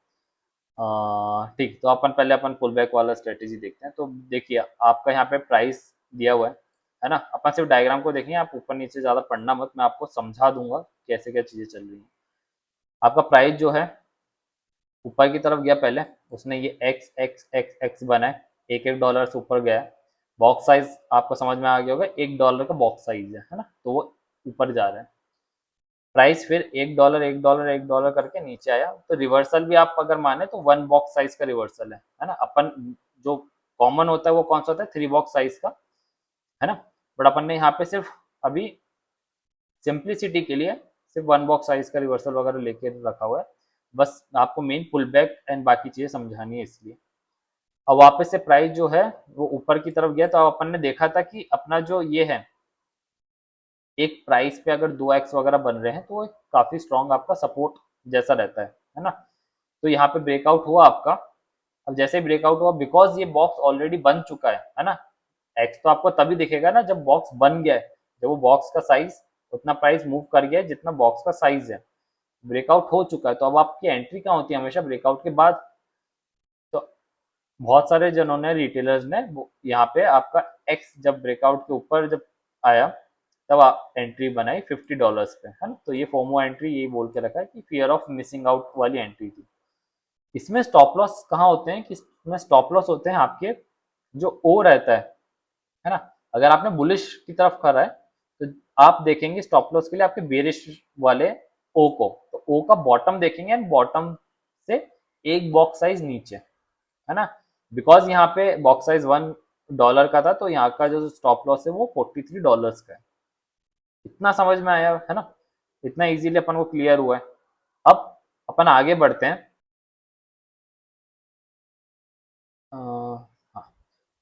ठीक, तो अपन पहले अपन पुल बैक वाला स्ट्रेटेजी देखते हैं। तो देखिए आपका यहाँ पे प्राइस दिया हुआ है ना, अपन सिर्फ डायग्राम को देखेंगे, आप ऊपर नीचे ज़्यादा पढ़ना मत, मैं आपको समझा दूंगा कैसे क्या चीज़ें चल रही हैं। आपका प्राइस जो है ऊपर की तरफ गया पहले, उसने ये एक्स एक्स एक्स एक्स बनाए, एक एक डॉलर से ऊपर गया है। बॉक्स साइज आपको समझ में आ गया होगा, $1 का बॉक्स साइज है ना, तो वो ऊपर जा रहा है। प्राइस फिर $1 $1 $1 करके नीचे आया, तो रिवर्सल भी आप अगर माने तो 1 बॉक्स साइज का रिवर्सल है ना। अपन जो कॉमन होता है वो कौन सा होता है, 3 बॉक्स साइज का, है ना। बट अपन ने यहाँ पे सिर्फ अभी सिंप्लिसिटी के लिए सिर्फ 1 बॉक्स साइज का रिवर्सल वगैरह लेके रखा हुआ है, बस आपको मेन पुल बैक एंड बाकी चीजें समझानी है इसलिए। अब वापस से प्राइस जो है वो ऊपर की तरफ गया, तो अपन ने देखा था कि अपना जो ये है, एक प्राइस पे अगर 2x वगैरह बन रहे हैं तो वो काफी स्ट्रॉन्ग आपका सपोर्ट जैसा रहता है ना। तो यहाँ पे ब्रेकआउट हुआ आपका। अब जैसे ब्रेकआउट हुआ, बिकॉज ये बॉक्स ऑलरेडी बन चुका है ना, एक्स तो आपको तभी दिखेगा ना जब बॉक्स बन गया है, जब वो बॉक्स का साइज उतना प्राइस मूव कर गया है जितना बॉक्स का साइज है। ब्रेकआउट हो चुका है तो अब आपकी एंट्री कहाँ होती है, हमेशा ब्रेकआउट के बाद। तो बहुत सारे जनों ने, रिटेलर्स ने यहाँ पे आपका एक्स जब ब्रेकआउट के ऊपर जब आया, तब आप एंट्री बनाई $50 पे, है ना। तो ये फोमो एंट्री यही बोल के रखा है कि फियर ऑफ मिसिंग आउट वाली एंट्री थी। इसमें स्टॉप लॉस कहाँ होते हैं, कि इसमें स्टॉप लॉस होते हैं आपके जो ओ रहता है ना। अगर आपने बुलिश की तरफ करा है तो आप देखेंगे स्टॉप लॉस के लिए आपके बेरिश वाले ओ को, तो ओ का बॉटम देखेंगे एंड बॉटम से एक बॉक्स साइज नीचे, है ना। बिकॉज यहाँ पे बॉक्स साइज $1 का था तो यहाँ का जो स्टॉप लॉस है वो $43 का है। इतना समझ में आया है ना, इतना इजीली अपन को क्लियर हुआ है। अब अपन आगे बढ़ते हैं। हाँ,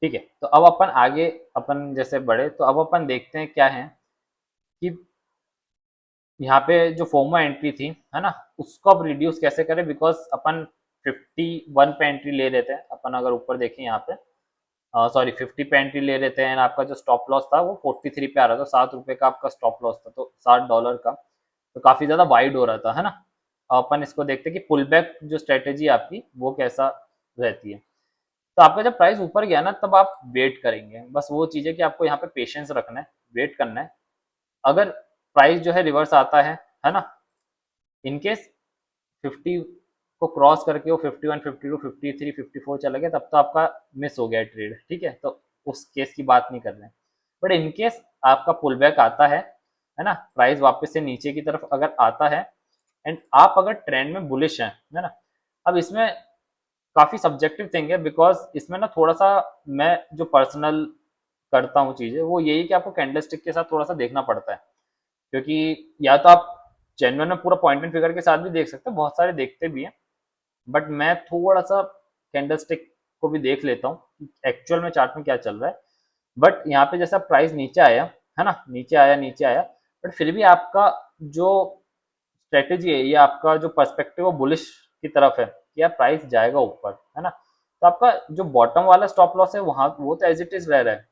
ठीक है, तो अब अपन आगे, अपन जैसे बढ़े तो अब अपन देखते हैं क्या है कि यहाँ पे जो फोमो एंट्री थी, है ना, उसको अब रिड्यूस कैसे करें, बिकॉज अपन 51 पे एंट्री ले रहे थे। अपन अगर ऊपर देखें यहाँ पे, सॉरी 50 पे एंट्री ले रहे थे एंड आपका जो स्टॉप लॉस था वो 43 पे आ रहा था, ₹7 का आपका स्टॉप लॉस था, तो $60 का, तो काफी ज्यादा वाइड हो रहा था, है ना। अब अपन इसको देखते हैं कि पुल बैक जो स्ट्रेटेजी आपकी वो कैसा रहती है। तो आपका जब प्राइस ऊपर गया ना तब आप वेट करेंगे, बस वो चीज़ है कि आपको यहाँ पे पेशेंस रखना है, वेट करना है। अगर प्राइस जो है रिवर्स आता है ना, इनकेस 50 को क्रॉस करके वो 51 52 53 54 चला गया, तब तो आपका मिस हो गया ट्रेड, ठीक है, तो उस केस की बात नहीं कर रहे हैं। बट इनकेस आपका पुल बैक आता है ना, प्राइस वापस से नीचे की तरफ अगर आता है एंड आप अगर ट्रेंड में बुलिश हैं, है ना। अब इसमें काफ़ी सब्जेक्टिव थिंग है, बिकॉज इसमें ना थोड़ा सा मैं जो पर्सनल करता हूँ चीज़ें वो यही कि आपको कैंडलस्टिक के साथ थोड़ा सा देखना पड़ता है, क्योंकि या तो आप जेन्युइन में पूरा पॉइंट एंड फिगर के साथ भी देख सकते हैं, बहुत सारे देखते भी हैं, बट मैं थोड़ा सा कैंडलस्टिक को भी देख लेता हूँ एक्चुअल में चार्ट में क्या चल रहा है। बट यहाँ पे जैसा प्राइस नीचे आया, है ना, नीचे आया, बट फिर भी आपका जो स्ट्रेटेजी है, ये आपका जो पर्सपेक्टिव है बुलिश की तरफ है कि यार प्राइस जाएगा ऊपर, है ना। तो आपका जो बॉटम वाला स्टॉप लॉस है वहां वो तो एज इट इज रह रहा है,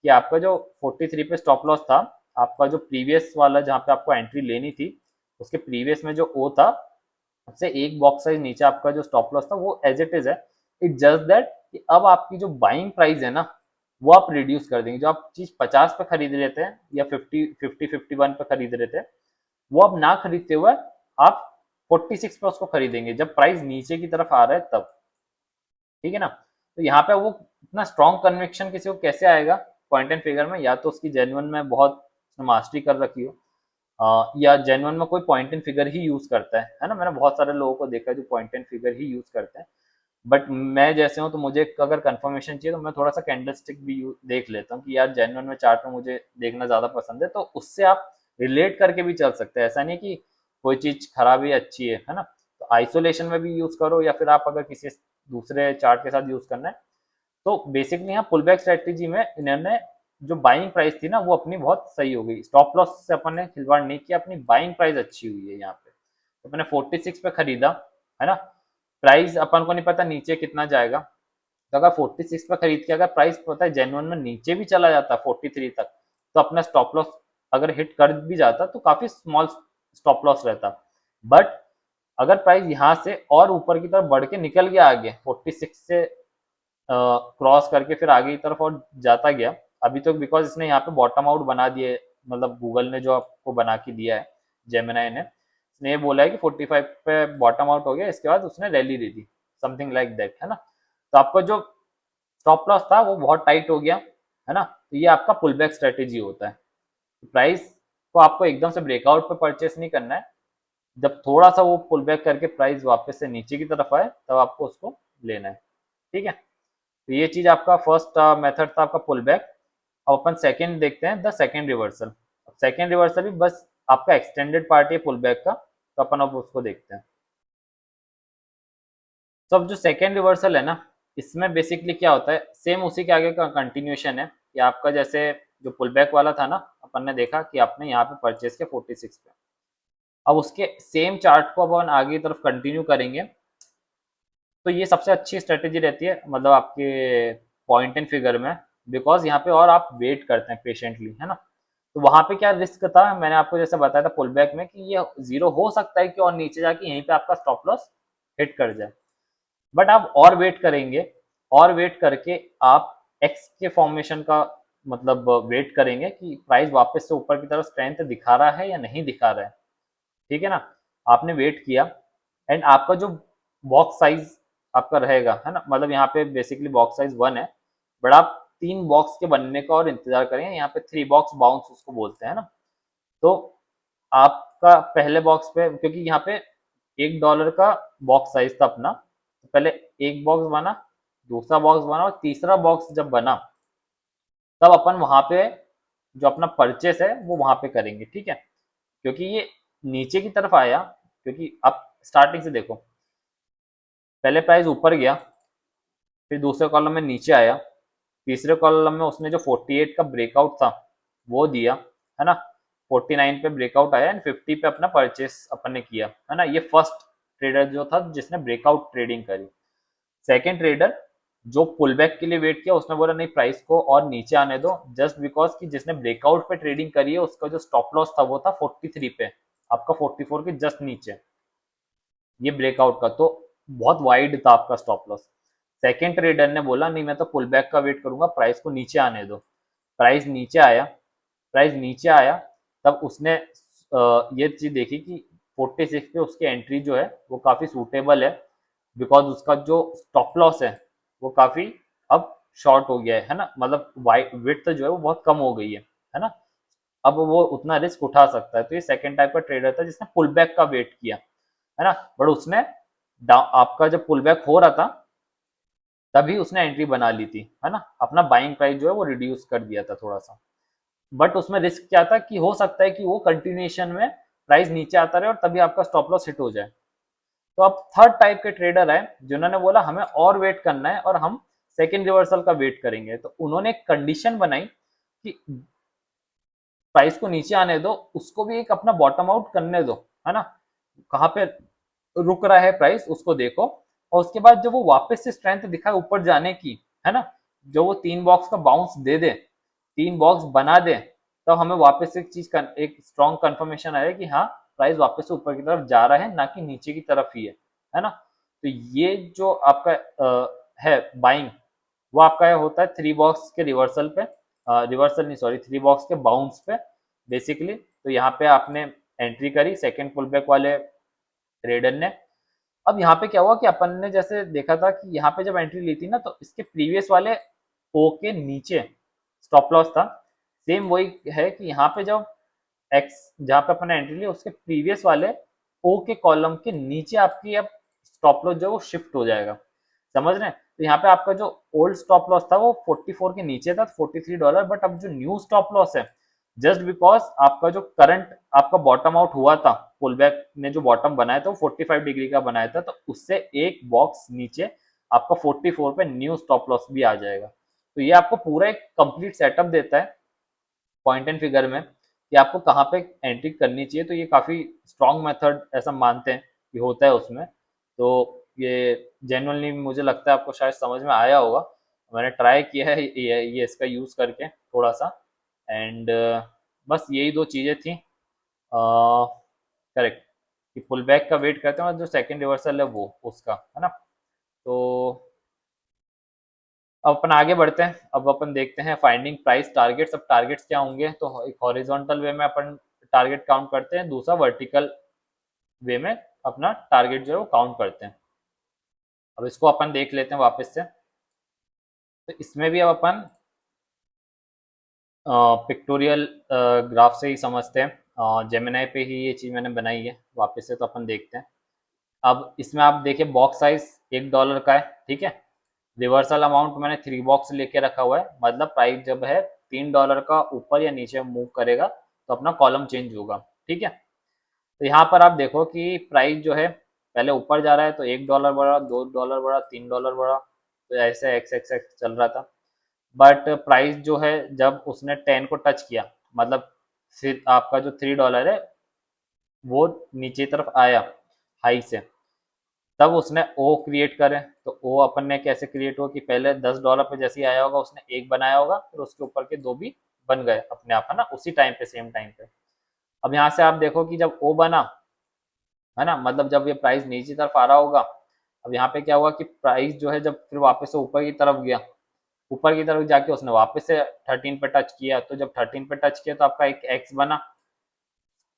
कि आपका जो 43 पे स्टॉप लॉस था, आपका जो प्रीवियस वाला जहाँ पे आपको एंट्री लेनी थी उसके प्रीवियस में जो ओ था, उससे एक बॉक्स साइज नीचे आपका जो स्टॉप लॉस था वो एज इट इज है। इट जस्ट दैट कि अब आपकी जो बाइंग प्राइस है ना वो आप रिड्यूस कर देंगे। जो आप चीज 50 पे खरीद रहे थे या 50 51 पे खरीद रहे थे, वो अब ना खरीदते हुए आप 46 पे उसको खरीदेंगे जब प्राइस नीचे की तरफ आ रहा है तब, ठीक है ना। तो यहाँ पे वो इतना स्ट्रॉन्ग कन्विक्शन किसी को कैसे आएगा पॉइंट एंड फिगर में, या तो उसकी जेन्युइन में बहुत मास्टरी कर रखी हो, या जेन्युइन में कोई point and figure he use करता है ना। मैंने बहुत सारे लोगों को देखा है जो point and figure he use करते हैं, बट मैं जैसे हूँ तो मुझे अगर कंफर्मेशन चाहिए तो मैं थोड़ा सा कैंडल स्टिक भी देख लेता हूँ कि यार जेन्युइन में चार्ट में मुझे देखना ज़्यादा पसंद है, तो उससे आप रिलेट करके भी चल सकते हैं। ऐसा नहीं कि कोई चीज़ खराब है अच्छी है ना। तो आइसोलेशन में भी यूज़ करो, या फिर आप अगर किसी दूसरे चार्ट के साथ यूज़ करना है तो बेसिकली यहाँ पुल बैक स्ट्रेटेजी में इन्होंने जो बाइंग प्राइस थी ना वो अपनी बहुत सही हो गई। स्टॉप लॉस से अपन ने खिलवाड़ नहीं किया, अपनी बाइंग प्राइस अच्छी हुई है यहाँ पे। तो मैंने 46 पे खरीदा है ना। प्राइस अपन को नहीं पता नीचे कितना जाएगा, तो अगर 46 पे खरीद के अगर प्राइस पता है जेन्युइन में नीचे भी चला जाता 43 तक, तो अपना स्टॉप लॉस अगर हिट कर भी जाता तो काफी स्मॉल स्टॉप लॉस रहता। बट अगर प्राइस यहाँ से और ऊपर की तरफ बढ़ के निकल गया आगे 46 से क्रॉस करके फिर आगे की तरफ और जाता गया, अभी तो बिकॉज इसने यहाँ पे बॉटम आउट बना दिए, मतलब गूगल ने जो आपको बना के दिया है, जेमिनाई ने, इसने ये बोला है कि 45 पे बॉटम आउट हो गया, इसके बाद उसने rally they the, something like that है ना। तो आपका जो स्टॉप लॉस था वो बहुत टाइट हो गया है ना। तो ये आपका पुल बैक स्ट्रेटेजी होता है। प्राइस को आपको एकदम से ब्रेकआउट पे परचेस नहीं करना है, जब थोड़ा सा वो पुल बैक करके प्राइस वापस से नीचे की तरफ आए तब आपको उसको लेना है, ठीक है। तो ये चीज आपका फर्स्ट मेथड था आपका पुल बैक। अब अपन सेकंड देखते हैं, the second reversal. Second reversal भी बस आपका एक्सटेंडेड पार्ट है पुल बैक का, तो अपन अब उसको देखते हैं। तो अब जो सेकेंड रिवर्सल है ना, इसमें बेसिकली क्या होता है, सेम उसी के आगे का कंटिन्यूएशन है कि आपका जैसे जो पुल बैक वाला था ना, अपन ने देखा कि आपने यहाँ पे परचेस किया 46 पे। अब उसके सेम चार्ट को अब अपन आगे की तरफ कंटिन्यू करेंगे, तो ये सबसे अच्छी स्ट्रेटेजी रहती है मतलब आपके पॉइंट एंड फिगर में, बिकॉज यहाँ पे और आप वेट करते हैं पेशेंटली है ना। तो वहां पे क्या रिस्क था, मैंने आपको जैसे बताया था पुल बैक में कि ये जीरो हो सकता है कि और नीचे जाके यहीं पे आपका स्टॉप लॉस हिट कर जाए। बट आप और वेट करेंगे, और वेट करके आप एक्स के फॉर्मेशन का मतलब वेट करेंगे कि प्राइस वापस से ऊपर की तरफ स्ट्रेंथ दिखा रहा है या नहीं दिखा रहा है, ठीक है ना। आपने वेट किया एंड आपका जो बॉक्स साइज आपका रहेगा है ना, मतलब यहाँ पे बेसिकली बॉक्स साइज 1 है, बट आप 3 बॉक्स के बनने का और इंतजार करेंगे, यहाँ पे 3 बॉक्स बाउंस उसको बोलते हैं ना। तो आपका पहले बॉक्स पे, क्योंकि यहाँ पे $1 का बॉक्स साइज था अपना, तो पहले एक बॉक्स बना, दूसरा बॉक्स बना, और तीसरा बॉक्स जब बना तब अपन वहां पे जो अपना परचेस है वो वहां पे करेंगे, ठीक है। क्योंकि ये नीचे की तरफ आया, क्योंकि आप स्टार्टिंग से देखो, पहले प्राइस ऊपर गया, फिर दूसरे कॉलम में नीचे आया, तीसरे कॉलम में उसने जो 48 का ब्रेकआउट था वो दिया है ना, 49 पे ब्रेकआउट आया एंड 50 पे अपना परचेस अपन ने किया है ना। ये फर्स्ट ट्रेडर जो था जिसने ब्रेकआउट ट्रेडिंग करी। सेकेंड ट्रेडर जो पुल बैक के लिए वेट किया, उसने बोला नहीं प्राइस को और नीचे आने दो, जस्ट बिकॉज कि जिसने ब्रेकआउट पे ट्रेडिंग करी है उसका जो स्टॉप लॉस था वो था 43 पे, आपका 44 के जस्ट नीचे ये ब्रेकआउट का, तो बहुत वाइड था आपका स्टॉप लॉस। सेकेंड ट्रेडर ने बोला नहीं मैं तो पुल बैक का वेट करूंगा, प्राइस को नीचे आने दो। प्राइस नीचे आया, प्राइस नीचे आया, तब उसने ये चीज देखी कि 46 पे उसकी एंट्री जो है वो काफी सूटेबल है, बिकॉज उसका जो स्टॉप लॉस है वो काफी अब शॉर्ट हो गया है ना, मतलब वाइट विड्थ जो है वो बहुत कम हो गई है ना। अब वो उतना रिस्क उठा सकता है। तो ये सेकंड टाइप का ट्रेडर था जिसने पुल बैक का वेट किया है ना, बट उसने आपका जब पुल बैक हो रहा था तभी उसने एंट्री बना ली थी है ना, अपना बाइंग प्राइस जो है वो रिड्यूस कर दिया था थोड़ा सा। बट उसमें रिस्क क्या था कि हो सकता है कि वो कंटिन्यूएशन में प्राइस नीचे आता रहे और तभी आपका स्टॉप लॉस हिट हो जाए। तो अब थर्ड टाइप के ट्रेडर है जिन्होंने बोला हमें और वेट करना है और हम सेकेंड रिवर्सल का वेट करेंगे, तो उन्होंने एक कंडीशन बनाई कि प्राइस को नीचे आने दो, उसको भी एक अपना बॉटम आउट करने दो है ना, कहाँ पे रुक रहा है प्राइस उसको देखो, और उसके बाद जब वो वापस से स्ट्रेंथ दिखाए ऊपर जाने की है ना, जो वो 3 बॉक्स का बाउंस दे दे, 3 बॉक्स बना दे, तब हमें वापस से एक चीज एक स्ट्रॉन्ग कंफर्मेशन आया कि हाँ प्राइस वापस से ऊपर की तरफ जा रहा है ना कि नीचे की तरफ ही है ना। तो ये जो आपका है बाइंग, वो आपका होता है 3 बॉक्स के रिवर्सल पे, रिवर्सल नहीं सॉरी 3 बॉक्स के बाउंस पे बेसिकली। तो यहाँ पे आपने एंट्री करी सेकेंड पुल बैक वाले ट्रेडर ने। अब यहाँ पे क्या हुआ कि अपन ने जैसे देखा था कि यहाँ पे जब एंट्री ली थी ना, तो इसके प्रीवियस वाले ओ के नीचे स्टॉप लॉस था। सेम वही है कि यहाँ पे जब एक्स जहाँ पे अपन एंट्री लिया उसके प्रीवियस वाले ओ के कॉलम के नीचे आपकी अब स्टॉप लॉस जो है वो शिफ्ट हो जाएगा। समझ रहे हैं? तो यहाँ पे आपका जो ओल्ड स्टॉप लॉस था वो 44 के नीचे था, $43, बट अब जो न्यू स्टॉप लॉस है, जस्ट बिकॉज आपका जो करंट आपका बॉटम आउट हुआ था, पुल बैक ने जो बॉटम बनाया था वो 45 डिग्री का बनाया था, तो उससे एक बॉक्स नीचे आपका 44 पे न्यू स्टॉप लॉस भी आ जाएगा। तो ये आपको पूरा एक कंप्लीट सेटअप देता है पॉइंट एंड फिगर में कि आपको कहाँ पे एंट्री करनी चाहिए। तो ये काफ़ी स्ट्रॉन्ग मेथड ऐसा मानते हैं कि होता है उसमें। तो ये जेन्युइनली मुझे लगता है आपको शायद समझ में आया होगा। मैंने ट्राई किया है ये इसका यूज़ करके थोड़ा सा। एंड बस यही दो चीज़ें थी, करेक्ट, कि पुल बैक का वेट करते हैं और जो सेकंड रिवर्सल है वो उसका है ना। तो अब अपन आगे बढ़ते हैं। अब अपन देखते हैं फाइंडिंग प्राइस टारगेट्स। अब टारगेट्स क्या होंगे, तो एक हॉरिजॉन्टल वे में अपन टारगेट काउंट करते हैं, दूसरा वर्टिकल वे में अपना टारगेट जो है वो काउंट करते हैं। अब इसको अपन देख लेते हैं वापस से। तो इसमें भी अब अपन पिक्टोरियल ग्राफ से ही समझते हैं। जेमिनाई पे ही ये चीज़ मैंने बनाई है वापस से, तो अपन देखते हैं। अब इसमें आप देखिए बॉक्स साइज $1 का है, ठीक है। रिवर्सल अमाउंट मैंने 3 बॉक्स लेके रखा हुआ है, मतलब प्राइस जब है $3 का ऊपर या नीचे मूव करेगा तो अपना कॉलम चेंज होगा, ठीक है। तो यहाँ पर आप देखो कि प्राइस जो है पहले ऊपर जा रहा है तो $1 बढ़ा, $2 बढ़ा, $3 बढ़ा, तो ऐसे एक्स एक्स एक्स चल रहा था। बट प्राइस जो है जब उसने 10 को टच किया, मतलब फिर आपका जो $3 है वो नीचे की तरफ आया हाई से, तब उसने ओ क्रिएट करे। तो ओ अपन ने कैसे क्रिएट हुआ कि पहले $10 पे जैसे ही आया होगा उसने एक बनाया होगा, फिर उसके ऊपर के दो भी बन गए अपने आप, है ना, उसी टाइम पे, सेम टाइम पे। अब यहाँ से आप देखो कि जब ओ बना, है ना, मतलब जब ये प्राइस नीचे तरफ आ रहा होगा, अब यहाँ पे क्या हुआ कि प्राइस जो है जब फिर वापस से ऊपर की तरफ गया, ऊपर की तरफ जाके उसने वापस से 13 पे टच किया, तो जब 13 पे टच किया तो आपका एक एक्स बना,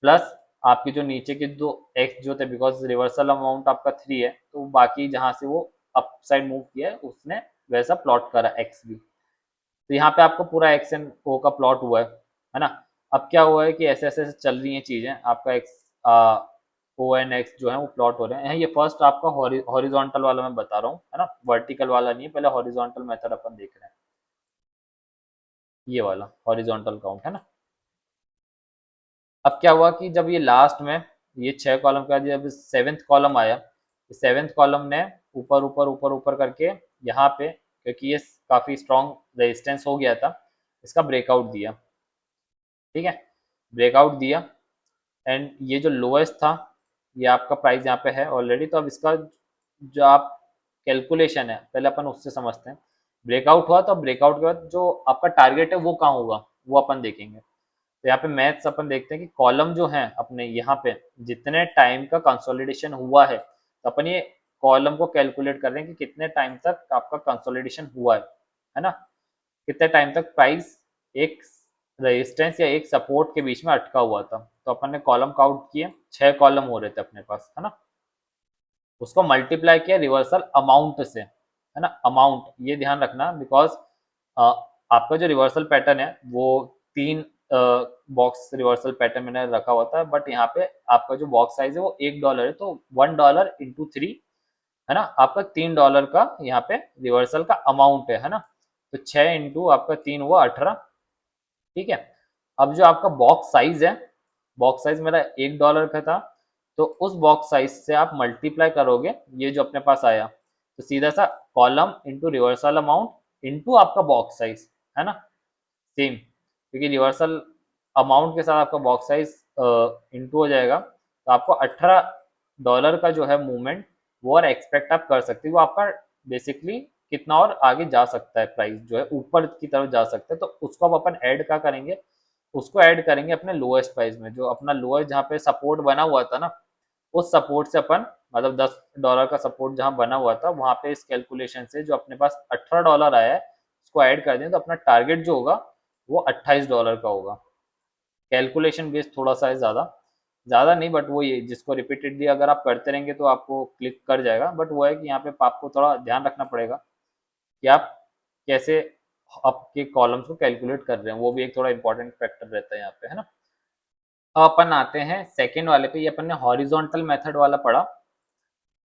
प्लस आपके जो नीचे के दो एक्स जो थे, बिकॉज रिवर्सल अमाउंट आपका 3 है, तो बाकी जहां से वो अप साइड मूव किया है उसने वैसा प्लॉट करा एक्स भी। तो यहाँ पे आपको पूरा एक्स एंड ओ का प्लॉट हुआ है ना। अब क्या हुआ है कि ऐसे ऐसे ऐसे चल रही हैं चीजें, आपका एक्स ओ एन एक्स जो है वो प्लॉट हो रहे हैं। ये फर्स्ट आपका हॉरिजॉन्टल वाला मैं बता रहा हूँ, है ना, वर्टिकल वाला नहीं है, पहले हॉरिजॉन्टल मेथड अपन देख रहे हैं, ये वाला हॉरिजॉन्टल काउंट है ना। अब क्या हुआ कि जब ये लास्ट में ये 6 कॉलम का जब सेवेंथ कॉलम आया, सेवेंथ कॉलम ने ऊपर ऊपर ऊपर ऊपर करके यहाँ पे, क्योंकि ये काफ़ी स्ट्रॉन्ग रेजिस्टेंस हो गया था, इसका ब्रेकआउट दिया, ठीक है, ब्रेकआउट दिया। एंड ये जो लोएस्ट था, ये आपका प्राइस यहाँ पे है ऑलरेडी। तो अब इसका जो आप कैलकुलेशन है पहले अपन उससे समझते हैं। ब्रेकआउट हुआ तो ब्रेकआउट के बाद जो आपका टारगेट है वो कहाँ होगा वो अपन देखेंगे। तो यहाँ पे मैथ्स अपन देखते हैं कि कॉलम जो है अपने यहाँ पे जितने टाइम का कंसोलिडेशन हुआ है, तो अपन ये कॉलम को कैलकुलेट कर रहे हैं कि कितने टाइम तक आपका कंसोलिडेशन हुआ है ना, कितने टाइम तक प्राइस एक रेजिस्टेंस या एक सपोर्ट के बीच में अटका हुआ था। तो अपन ने कॉलम काउंट किए, 6 कॉलम हो रहे थे अपने पास, है ना। उसको मल्टीप्लाई किया रिवर्सल अमाउंट से, है ना, अमाउंट ये ध्यान रखना, बिकॉज आपका जो रिवर्सल पैटर्न है वो 3 बॉक्स रिवर्सल पैटर्न मैंने रखा हुआ था, बट यहाँ पे आपका जो बॉक्स साइज है वो $1 है, तो $1 इंटू 3, है ना, आपका $3 का यहाँ पे रिवर्सल का अमाउंट है ना। तो 6 इंटू आपका 3 हुआ 18, ठीक है। अब जो आपका बॉक्स साइज है, बॉक्स साइज मेरा $1 का था, तो उस बॉक्स साइज से आप मल्टीप्लाई करोगे ये जो अपने पास आया, तो सीधा सा column into reversal amount into आपका बॉक्स साइज, है ना, सेम, क्योंकि रिवर्सल अमाउंट के साथ आपका बॉक्स साइज इंटू हो जाएगा, तो आपको $18 का जो है मूवमेंट वो और एक्सपेक्ट आप कर सकते हो। वो आपका बेसिकली कितना और आगे जा सकता है, प्राइस जो है ऊपर की तरफ जा सकता है, तो उसको अब अपन ऐड क्या करेंगे, उसको ऐड करेंगे अपने लोएस्ट प्राइस में, जो अपना लोएस्ट जहाँ पे सपोर्ट बना हुआ था ना, उस सपोर्ट से अपन, मतलब $10 का सपोर्ट जहाँ बना हुआ था वहां पे इस कैलकुलेशन से जो अपने पास $18 आया है उसको ऐड कर दें, तो अपना टारगेट जो होगा वो $28 का होगा। कैलकुलेशन बेस थोड़ा सा है, ज़्यादा ज़्यादा नहीं, बट वो ये जिसको रिपीटेडली अगर आप करते रहेंगे तो आपको क्लिक कर जाएगा, बट वो है कि यहाँ पे आपको थोड़ा ध्यान रखना पड़ेगा कि आप कैसे आपके कॉलम्स को कैलकुलेट कर रहे हैं, वो भी एक थोड़ा इंपॉर्टेंट फैक्टर रहता है यहाँ पे, है ना। अब अपन आते हैं सेकंड वाले पे। ये अपन ने हॉरिजॉन्टल मेथड वाला पढ़ा।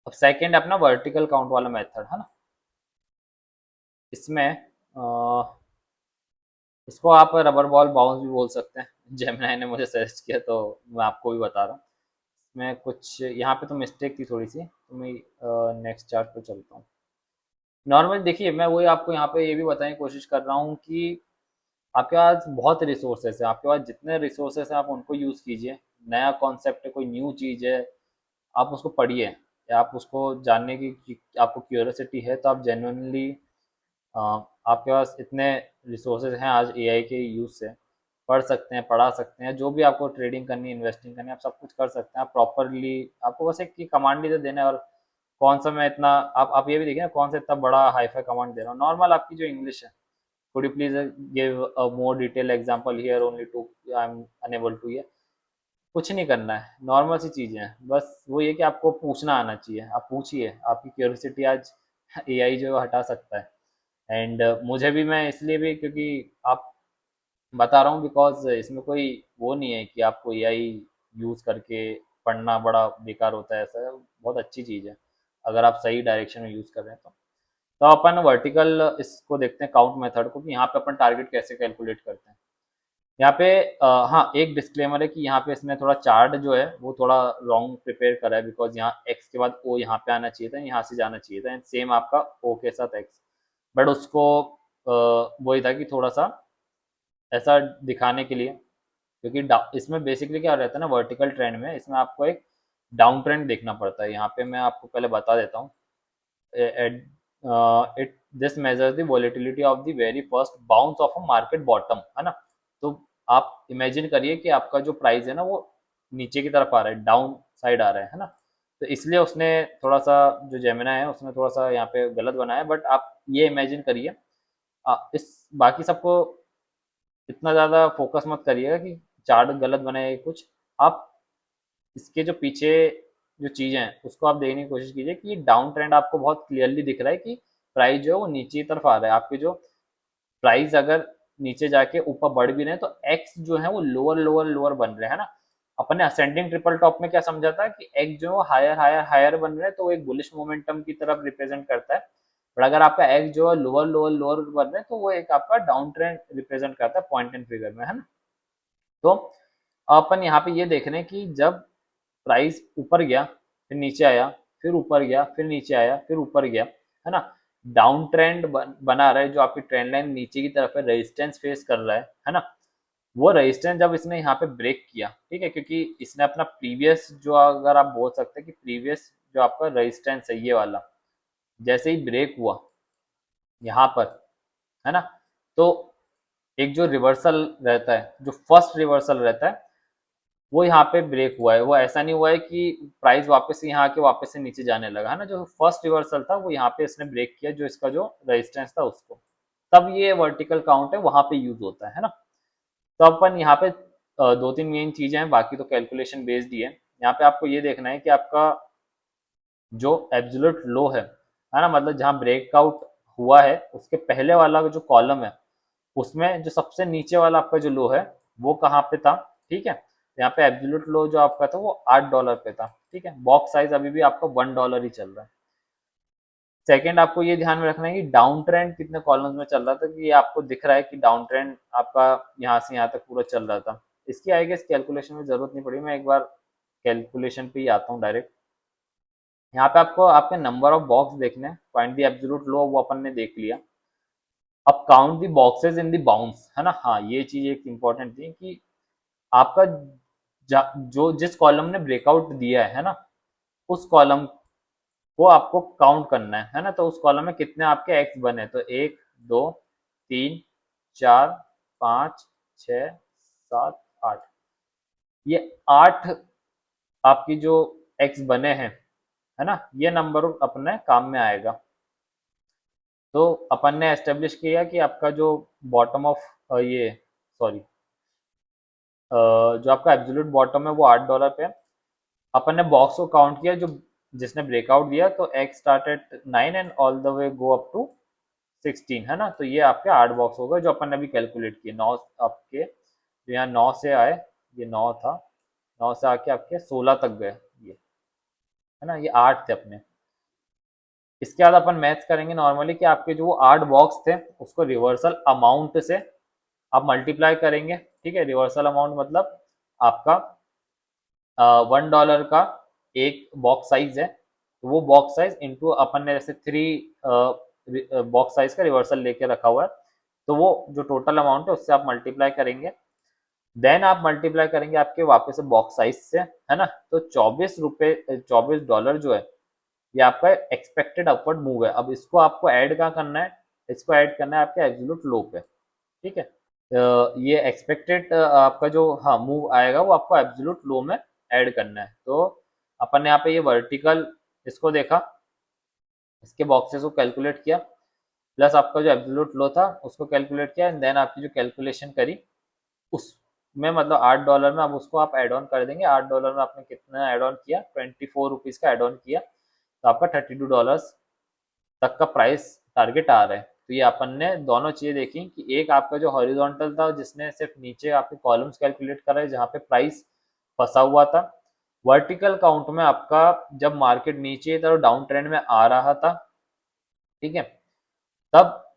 अब सेकंड अपना वर्टिकल काउंट वाला मेथड है ना। इसमें इसको आप रबर बॉल बाउंस भी बोल सकते हैं। जेमिनाई ने मुझे सजेस्ट किया तो मैं आपको भी बता रहा हूँ। इसमें कुछ यहाँ पे तो मिस्टेक थी थोड़ी सी, तो मैं नेक्स्ट चार्ट पे चलता हूँ। नॉर्मल देखिए, मैं वही आपको यहाँ पे ये भी बताने की कोशिश कर रहा हूँ कि आपके पास बहुत रिसोर्सेस है, आपके पास जितने रिसोर्सेस हैं आप उनको यूज़ कीजिए। नया कॉन्सेप्ट है, कोई न्यू चीज़ है, आप उसको पढ़िए, या आप उसको जानने की आपको क्यूरियोसिटी है तो आप जेन्युइनली, आपके पास इतने रिसोर्सेज हैं आज एआई के यूज़ से, पढ़ सकते हैं, पढ़ा सकते हैं, जो भी आपको ट्रेडिंग करनी है, इन्वेस्टिंग करनी है, आप सब कुछ कर सकते हैं। आप प्रॉपरली, आपको बस एक कमांड ही तो देना है। और कौन सा मैं इतना, आप ये भी देखिए ना, कौन सा इतना बड़ा हाईफाई कमांड दे रहा हूँ। नॉर्मल आपकी जो इंग्लिश है, could you please give a more detailed example here only to, I'm unable to, ये कुछ नहीं करना है, नॉर्मल सी चीज़ें हैं। बस वो ये कि आपको पूछना आना चाहिए, आप पूछिए, आपकी क्यूरियोसिटी आज एआई जो है हटा सकता है। एंड मुझे भी, मैं इसलिए भी क्योंकि आप बता रहा हूँ, बिकॉज इसमें कोई वो नहीं है कि आपको एआई यूज़ करके पढ़ना बड़ा बेकार होता है, ऐसा बहुत अच्छी चीज़ है अगर आप सही डायरेक्शन में यूज़ कर रहे हैं तो अपन वर्टिकल इसको देखते हैं काउंट मेथड को, कि यहाँ पे अपन टारगेट कैसे कैलकुलेट करते हैं। यहाँ पे हाँ, एक डिस्क्लेमर है कि यहाँ पे इसने थोड़ा चार्ट जो है वो थोड़ा रॉन्ग प्रिपेयर करा है, बिकॉज यहाँ एक्स के बाद ओ यहाँ पे आना चाहिए था, यहाँ से जाना चाहिए था, एंड सेम आपका ओ के साथ एक्स। बट उसको वही था कि थोड़ा सा ऐसा दिखाने के लिए, क्योंकि इसमें बेसिकली क्या रहता है ना, वर्टिकल ट्रेंड में इसमें आपको एक डाउन ट्रेंड देखना पड़ता है। यहाँ पे मैं आपको पहले बता देता हूँ। It this measures the volatility of the very first bounce of a market bottom, है ना। तो आप इमेजिन करिए कि आपका जो प्राइस है ना वो नीचे की तरफ आ रहा है, डाउन साइड आ रहा है ना। तो इसलिए उसने थोड़ा सा, जो जेमिना है उसने थोड़ा सा यहाँ पे गलत बनाया। बट आप ये इमेजिन करिए, इस बाकी सबको इतना ज़्यादा फोकस मत करिएगा कि चार्ट गलत बनाए कुछ। आप इसके जो पीछे जो चीज़ें हैं उसको आप देखने की कोशिश कीजिए कि डाउन ट्रेंड आपको बहुत क्लियरली दिख रहा है कि प्राइस जो है वो नीचे की तरफ आ रहा है। आपके जो प्राइस अगर नीचे जाके ऊपर बढ़ भी रहे हैं तो एक्स जो है वो लोअर लोअर लोअर बन रहे हैं ना। अपन ने असेंडिंग ट्रिपल टॉप में क्या समझा था कि एक्स जो है वो हायर हायर हायर बन रहे हैं, तो वो एक बुलिश मोमेंटम की तरफ रिप्रेजेंट करता है। और अगर आपका एक्स जो है लोअर लोअर लोअर बन रहे हैं तो वो एक आपका डाउन ट्रेंड रिप्रेजेंट करता है पॉइंट एंड फिगर में, है ना। तो अपन यहाँ पे ये देख रहे हैं कि जब प्राइस ऊपर गया, फिर नीचे आया, फिर ऊपर गया, फिर नीचे आया, फिर ऊपर गया, है ना। डाउन ट्रेंड बना रहा है, जो आपकी ट्रेंड लाइन नीचे की तरफ है, रेजिस्टेंस फेस कर रहा है ना। वो रेजिस्टेंस जब इसने यहाँ पे ब्रेक किया, ठीक है, क्योंकि इसने अपना प्रीवियस जो, अगर आप बोल सकते हैं कि प्रीवियस जो आपका रेजिस्टेंस है ये वाला, जैसे ही ब्रेक हुआ यहाँ पर, है ना, तो एक जो रिवर्सल रहता है, जो फर्स्ट रिवर्सल रहता है, वो यहाँ पे ब्रेक हुआ है। वो ऐसा नहीं हुआ है कि प्राइस वापस से यहाँ आके वापस से नीचे जाने लगा, है ना। जो फर्स्ट रिवर्सल था वो यहाँ पे इसने ब्रेक किया, जो इसका जो रेजिस्टेंस था उसको, तब ये वर्टिकल काउंट है वहां पे यूज होता है ना। तो अपन यहाँ पे दो तीन मेन चीजें हैं, बाकी तो कैलकुलेशन बेस्ड ही है। यहाँ पे आपको ये देखना है कि आपका जो एब्सोल्यूट लो है ना, मतलब जहाँ ब्रेकआउट हुआ है उसके पहले वाला जो कॉलम है, उसमें जो सबसे नीचे वाला आपका जो लो है वो कहाँ पे था, ठीक है। यहाँ पे एब्सोल्यूट लो जो आपका था वो $8 पे था, ठीक है। बॉक्स साइज अभी भी आपका $1 ही चल रहा है। सेकंड, आपको ये ध्यान में रखना है कि डाउन ट्रेंड कितने कॉलम्स में चल रहा था, कि ये आपको दिख रहा है कि डाउन ट्रेंड आपका यहाँ से यहाँ तक पूरा चल रहा था। इसकी आई गेस कैलकुलेशन में जरूरत नहीं पड़ी, मैं एक बार कैलकुलेशन पे ही आता हूँ डायरेक्ट। यहाँ पे आपको आपके नंबर ऑफ बॉक्स देखने हैं, फाइंड द एब्सोल्यूट लो वो अपन ने देख लिया। अब count the boxes in the bounce, है ना। हाँ, ये चीज एक इंपॉर्टेंट थी कि आपका जो जिस कॉलम ने ब्रेकआउट दिया है ना, उस कॉलम को आपको काउंट करना है ना। तो उस कॉलम में कितने आपके एक्स बने, तो 1 2 3 4 5 6 7 8, ये 8 आपकी जो एक्स बने हैं, है ना, ये नंबर अपने काम में आएगा। तो अपन ने एस्टेब्लिश किया कि आपका जो बॉटम ऑफ ये सॉरी जो आपका एब्सोल्यूट बॉटम है वो $8 पे है। अपन ने बॉक्स को काउंट किया जो जिसने ब्रेकआउट दिया, तो X start at 9 and all the way go up to 16, है ना। तो ये आपके 8 बॉक्स हो गए जो अपन ने अभी कैलकुलेट किए। 9 आपके जो यहाँ 9 से आए, ये 9 था, 9 से आके आपके 16 तक गए ये, है ना, ये 8 थे अपने। इसके बाद अपन मैथ्स करेंगे नॉर्मली कि आपके जो वो 8 बॉक्स थे उसको रिवर्सल अमाउंट से आप मल्टीप्लाई करेंगे, ठीक है। रिवर्सल अमाउंट मतलब आपका $1 का एक बॉक्स साइज है, तो वो बॉक्स साइज इंटू अपन ने जैसे 3 बॉक्स साइज का रिवर्सल लेके रखा हुआ है, तो वो जो टोटल अमाउंट है उससे आप मल्टीप्लाई करेंगे। देन आप मल्टीप्लाई करेंगे आपके वापस से बॉक्स साइज से, है ना। तो 24 रुपये, $24 जो है ये आपका एक्सपेक्टेड अपवर्ड मूव है। अब इसको आपको ऐड कहाँ करना है, इसको ऐड करना है आपके एब्सोल्यूट लो पे, ठीक है। ये एक्सपेक्टेड आपका जो हाँ मूव आएगा वो आपको एब्सोल्यूट लो में ऐड करना है। तो अपन ने यहाँ पे ये वर्टिकल इसको देखा, इसके बॉक्सेस को कैलकुलेट किया, प्लस आपका जो एब्सोल्यूट लो था उसको कैलकुलेट किया, एंड देन आपकी जो कैलकुलेशन करी उसमें मतलब $8 में अब उसको आप एड ऑन कर देंगे। $8 में आपने कितना एड ऑन किया, 24 रुपीज़ का एड ऑन किया, तो आपका $32 तक का प्राइस टारगेट आ रहा है। तो ये अपन ने दोनों चीज़ें देखी कि एक आपका जो हॉरिजॉन्टल था जिसने सिर्फ नीचे आपके कॉलम्स कैलकुलेट करा है जहाँ पे प्राइस फंसा हुआ था। वर्टिकल काउंट में आपका जब मार्केट नीचे तरफ डाउन ट्रेंड में आ रहा था, ठीक है, तब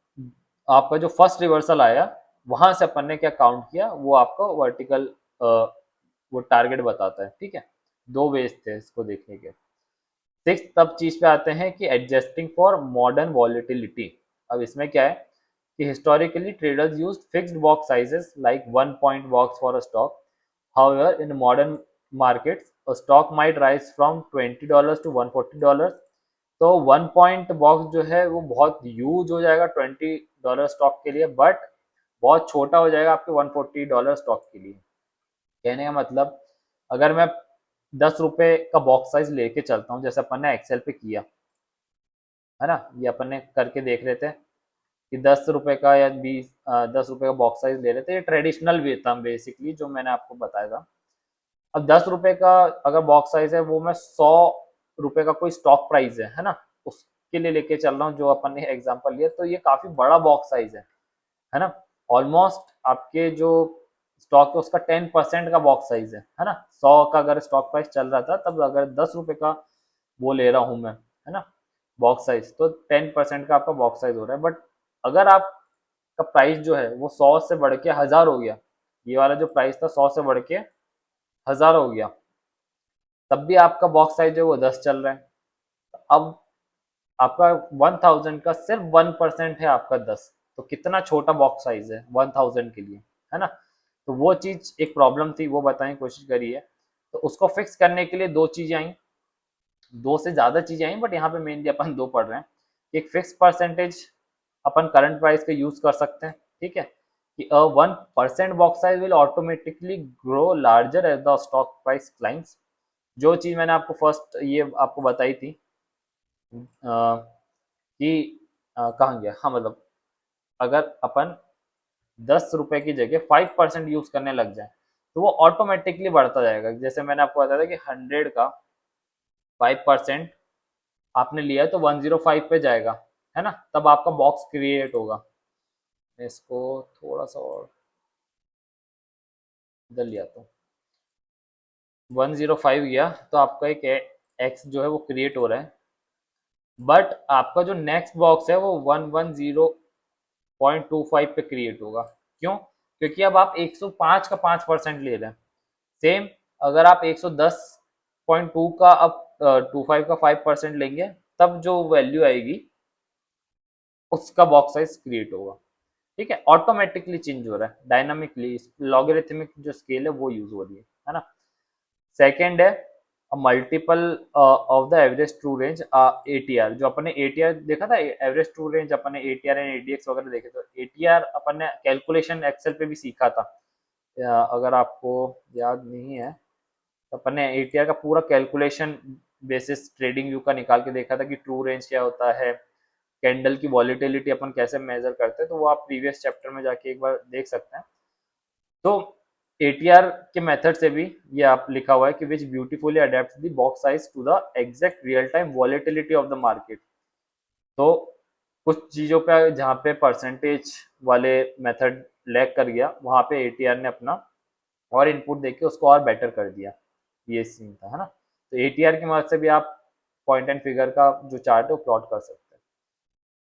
आपका जो फर्स्ट रिवर्सल आया वहां से अपन ने क्या काउंट किया, वो आपको वर्टिकल वो टारगेट बताता है, ठीक है। दो वेज थे इसको देखने के। सिक्स तब चीज पे आते हैं कि एडजस्टिंग फॉर मॉडर्न वॉलिटिलिटी। अब इसमें क्या है कि historically traders used fixed box sizes like 1 point box for a stock. However in modern markets a stock might rise from $20 to $140। तो 1 पॉइंट बॉक्स जो है वो बहुत यूज हो जाएगा $20 स्टॉक के लिए, बट बहुत छोटा हो जाएगा आपके $140 स्टॉक के लिए। कहने का मतलब अगर मैं 10 रुपए का बॉक्स साइज लेके चलता हूँ जैसे अपन ने एक्सेल पे किया, है ना, ये अपन ने करके देख रहे थे कि 10 रुपए का या 10 रुपए का बॉक्स साइज ले रहे थे। ये ट्रेडिशनल वे था बेसिकली जो मैंने आपको बताया था। अब 10 रुपए का अगर बॉक्स साइज है वो मैं 100 रुपए का कोई स्टॉक प्राइस है ना, उसके लिए लेके चल रहा हूँ जो अपन ने एग्जाम्पल लिया, तो ये काफी बड़ा बॉक्स साइज है ना। ऑलमोस्ट आपके जो स्टॉक है उसका 10% का बॉक्स साइज है ना। 100 का अगर स्टॉक प्राइस चल रहा था तब अगर 10 रुपए का वो ले रहा हूँ मैं, है ना, बॉक्स साइज, तो 10% का आपका बॉक्स साइज हो रहा है। बट अगर आपका प्राइस जो है वो 100 से बढ़ के 1000 हो गया, ये वाला जो प्राइस था 100 से बढ़ के 1000 हो गया, तब भी आपका बॉक्स साइज है वो 10 चल रहा है। अब आपका 1000 का सिर्फ 1% है आपका 10, तो कितना छोटा बॉक्स साइज है 1000 के लिए, है ना। तो वो चीज एक प्रॉब्लम थी, वो बताने की कोशिश करी है। तो उसको फिक्स करने के लिए दो चीजें आई, दो से ज्यादा चीजें आई, बट यहाँ पे मेनली अपन दो पढ़ रहे हैं। एक फिक्स परसेंटेज अपन करंट प्राइस का यूज कर सकते हैं, ठीक है, कि 1% box size will automatically grow larger as the stock price climbs. जो चीज मैंने आपको फर्स्ट ये आपको बताई थी कि कहाँ गया, हाँ मतलब अगर अपन 10 रुपए की जगह 5% यूज करने लग जाए तो वो ऑटोमेटिकली बढ़ता जाएगा। जैसे मैंने आपको बताया था कि 100 का 5% आपने लिया है तो 105 पे जाएगा, है ना, तब आपका बॉक्स क्रिएट होगा। मैं इसको थोड़ा सा और इधर लिया तो 105 गया, तो आपका एक एक्स जो है वो क्रिएट हो रहा है। बट आपका जो नेक्स्ट बॉक्स है वो 110.25 पे क्रिएट होगा। क्यों? क्योंकि अब आप 105 का 5% ले रहे हैं। सेम अगर आप 110.2 का अब 25 का 5% लेंगे, तब जो वैल्यू आएगी उसका बॉक्स साइज क्रिएट होगा, ठीक है। ऑटोमेटिकली चेंज हो रहा है, डायनामिकली लॉगरिथमिक जो स्केल है वो यूज हो रही है ना। सेकेंड है multiple of the average true range ATR. जो अपन ने एटीआर देखा था, एवरेज ट्रू रेंज, अपन ने एटीआर एंड एडीएक्स वगैरह देखे, तो एटीआर अपन ने कैलकुलेशन एक्सेल पे भी सीखा था। अगर आपको याद नहीं है तो अपन ने एटीआर का पूरा कैलकुलेशन बेसिस ट्रेडिंग व्यू का निकाल के देखा था कि ट्रू रेंज क्या होता है, कैंडल की वॉलिटिलिटी अपन कैसे मेजर करते हैं, तो वो आप प्रीवियस चैप्टर में जाके एक बार देख सकते हैं। तो एटीआर के मेथड से भी ये आप लिखा हुआ है कि which beautifully adapt the box size to the exact real time volatility of the market. तो कुछ चीज़ों पे जहाँ पे परसेंटेज वाले मेथड लैग कर गया वहाँ पे एटीआर ने अपना और इनपुट देके उसको और बेटर कर दिया। ये सीन था, है ना। तो एटीआर की मदद से भी आप पॉइंट एंड फिगर का जो चार्ट है वो प्लॉट कर सकते हैं।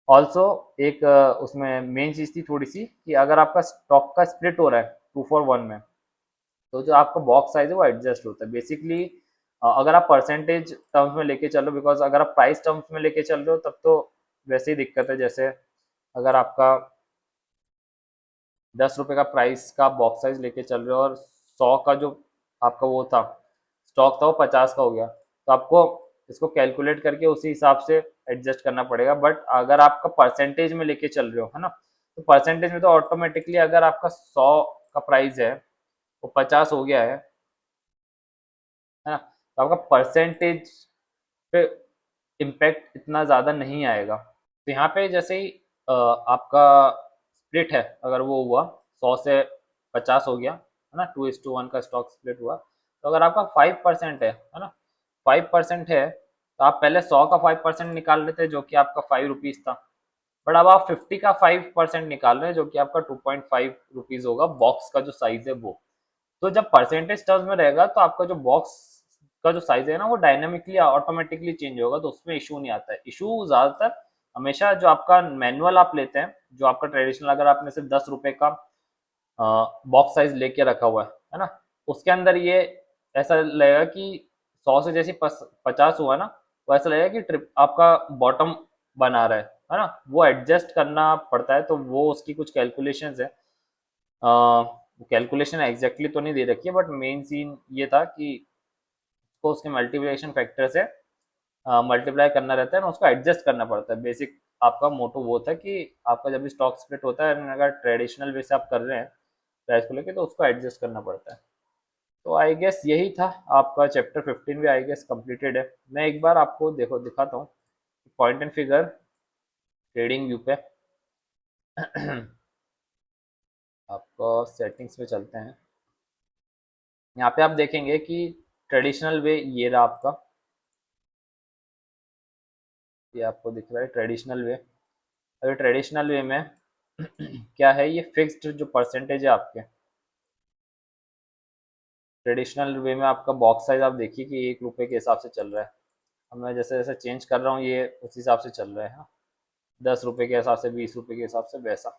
ऑल्सो एक उसमें मेन चीज़ थी थोड़ी सी कि अगर आपका स्टॉक का स्प्लिट हो रहा है 2 for 1 में, तो जो आपका बॉक्स साइज है वो एडजस्ट होता है बेसिकली। अगर आप परसेंटेज टर्म्स में लेके चलो, बिकॉज अगर आप प्राइस टर्म्स में लेके चल रहे हो तब तो वैसे ही दिक्कत है। जैसे अगर आपका 10 रुपये का प्राइस का बॉक्स साइज लेके चल रहे हो और 100 का जो आपका वो था स्टॉक था वो 50 का हो गया, तो आपको इसको कैलकुलेट करके उसी हिसाब से एडजस्ट करना पड़ेगा। बट अगर आपका परसेंटेज में लेके चल रहे हो, है ना, तो परसेंटेज में तो ऑटोमेटिकली अगर आपका 100 का प्राइस है वो 50 हो गया है ना, तो आपका परसेंटेज पे इम्पैक्ट इतना ज़्यादा नहीं आएगा। तो यहाँ पे जैसे ही आपका स्प्लिट है, अगर वो हुआ 100 से 50 हो गया, है ना, 2:1 का स्टॉक स्प्लिट हुआ, तो अगर आपका 5% है ना, 5% है, तो आप पहले 100 का 5% निकाल लेते जो कि आपका 5 रुपीज़ था। बट अब आप 50 का 5% निकाल रहे हैं जो कि आपका 2.5 रुपीज़ होगा, बॉक्स का जो साइज है वो। तो जब परसेंटेज टर्म्स में रहेगा तो आपका जो बॉक्स का जो साइज है ना वो डायनामिकली ऑटोमेटिकली चेंज होगा, तो उसमें इशू नहीं आता है। इशू ज़्यादातर हमेशा जो आपका मैनुअल आप लेते हैं, जो आपका ट्रेडिशनल, अगर आपने सिर्फ 10 रुपए का बॉक्स साइज लेके रखा हुआ है ना, उसके अंदर ये ऐसा लगेगा कि 100 से जैसे 50 हुआ ना, तो ऐसा लगेगा कि ट्रिप आपका बॉटम बना रहा है ना, वो एडजस्ट करना पड़ता है। तो वो उसकी कुछ कैलकुलेशंस है, कैलकुलेशन एग्जैक्टली तो नहीं दे रखी है, बट मेन सीन ये था कि उसको उसके मल्टीप्लिकेशन फैक्टर से मल्टीप्लाई करना रहता है ना, उसको एडजस्ट करना पड़ता है। बेसिक आपका मोटो वो था कि आपका जब भी स्टॉक स्प्लिट होता है, अगर ट्रेडिशनल वे से आप कर रहे हैं प्राइस को लेके, तो उसको एडजस्ट करना पड़ता है। तो आई गेस यही था, आपका चैप्टर 15 भी आई गेस कंप्लीटेड है। मैं एक बार आपको देखो दिखाता हूँ point and figure trading view पे। आपको सेटिंग्स में चलते हैं। यहाँ पे आप देखेंगे कि ट्रेडिशनल वे ये रहा आपका, ये आपको दिख रहा है ट्रेडिशनल वे। अगर ट्रेडिशनल वे में क्या है, ये फिक्स्ड जो परसेंटेज है आपके ट्रेडिशनल वे में, आपका बॉक्स साइज आप देखिए कि 1 रुपये के हिसाब से चल रहा है। अब मैं जैसे जैसे चेंज कर रहा हूँ ये उस हिसाब से चल रहा है, हाँ, 10 रुपये के हिसाब से, 20 रुपये के हिसाब से, वैसा।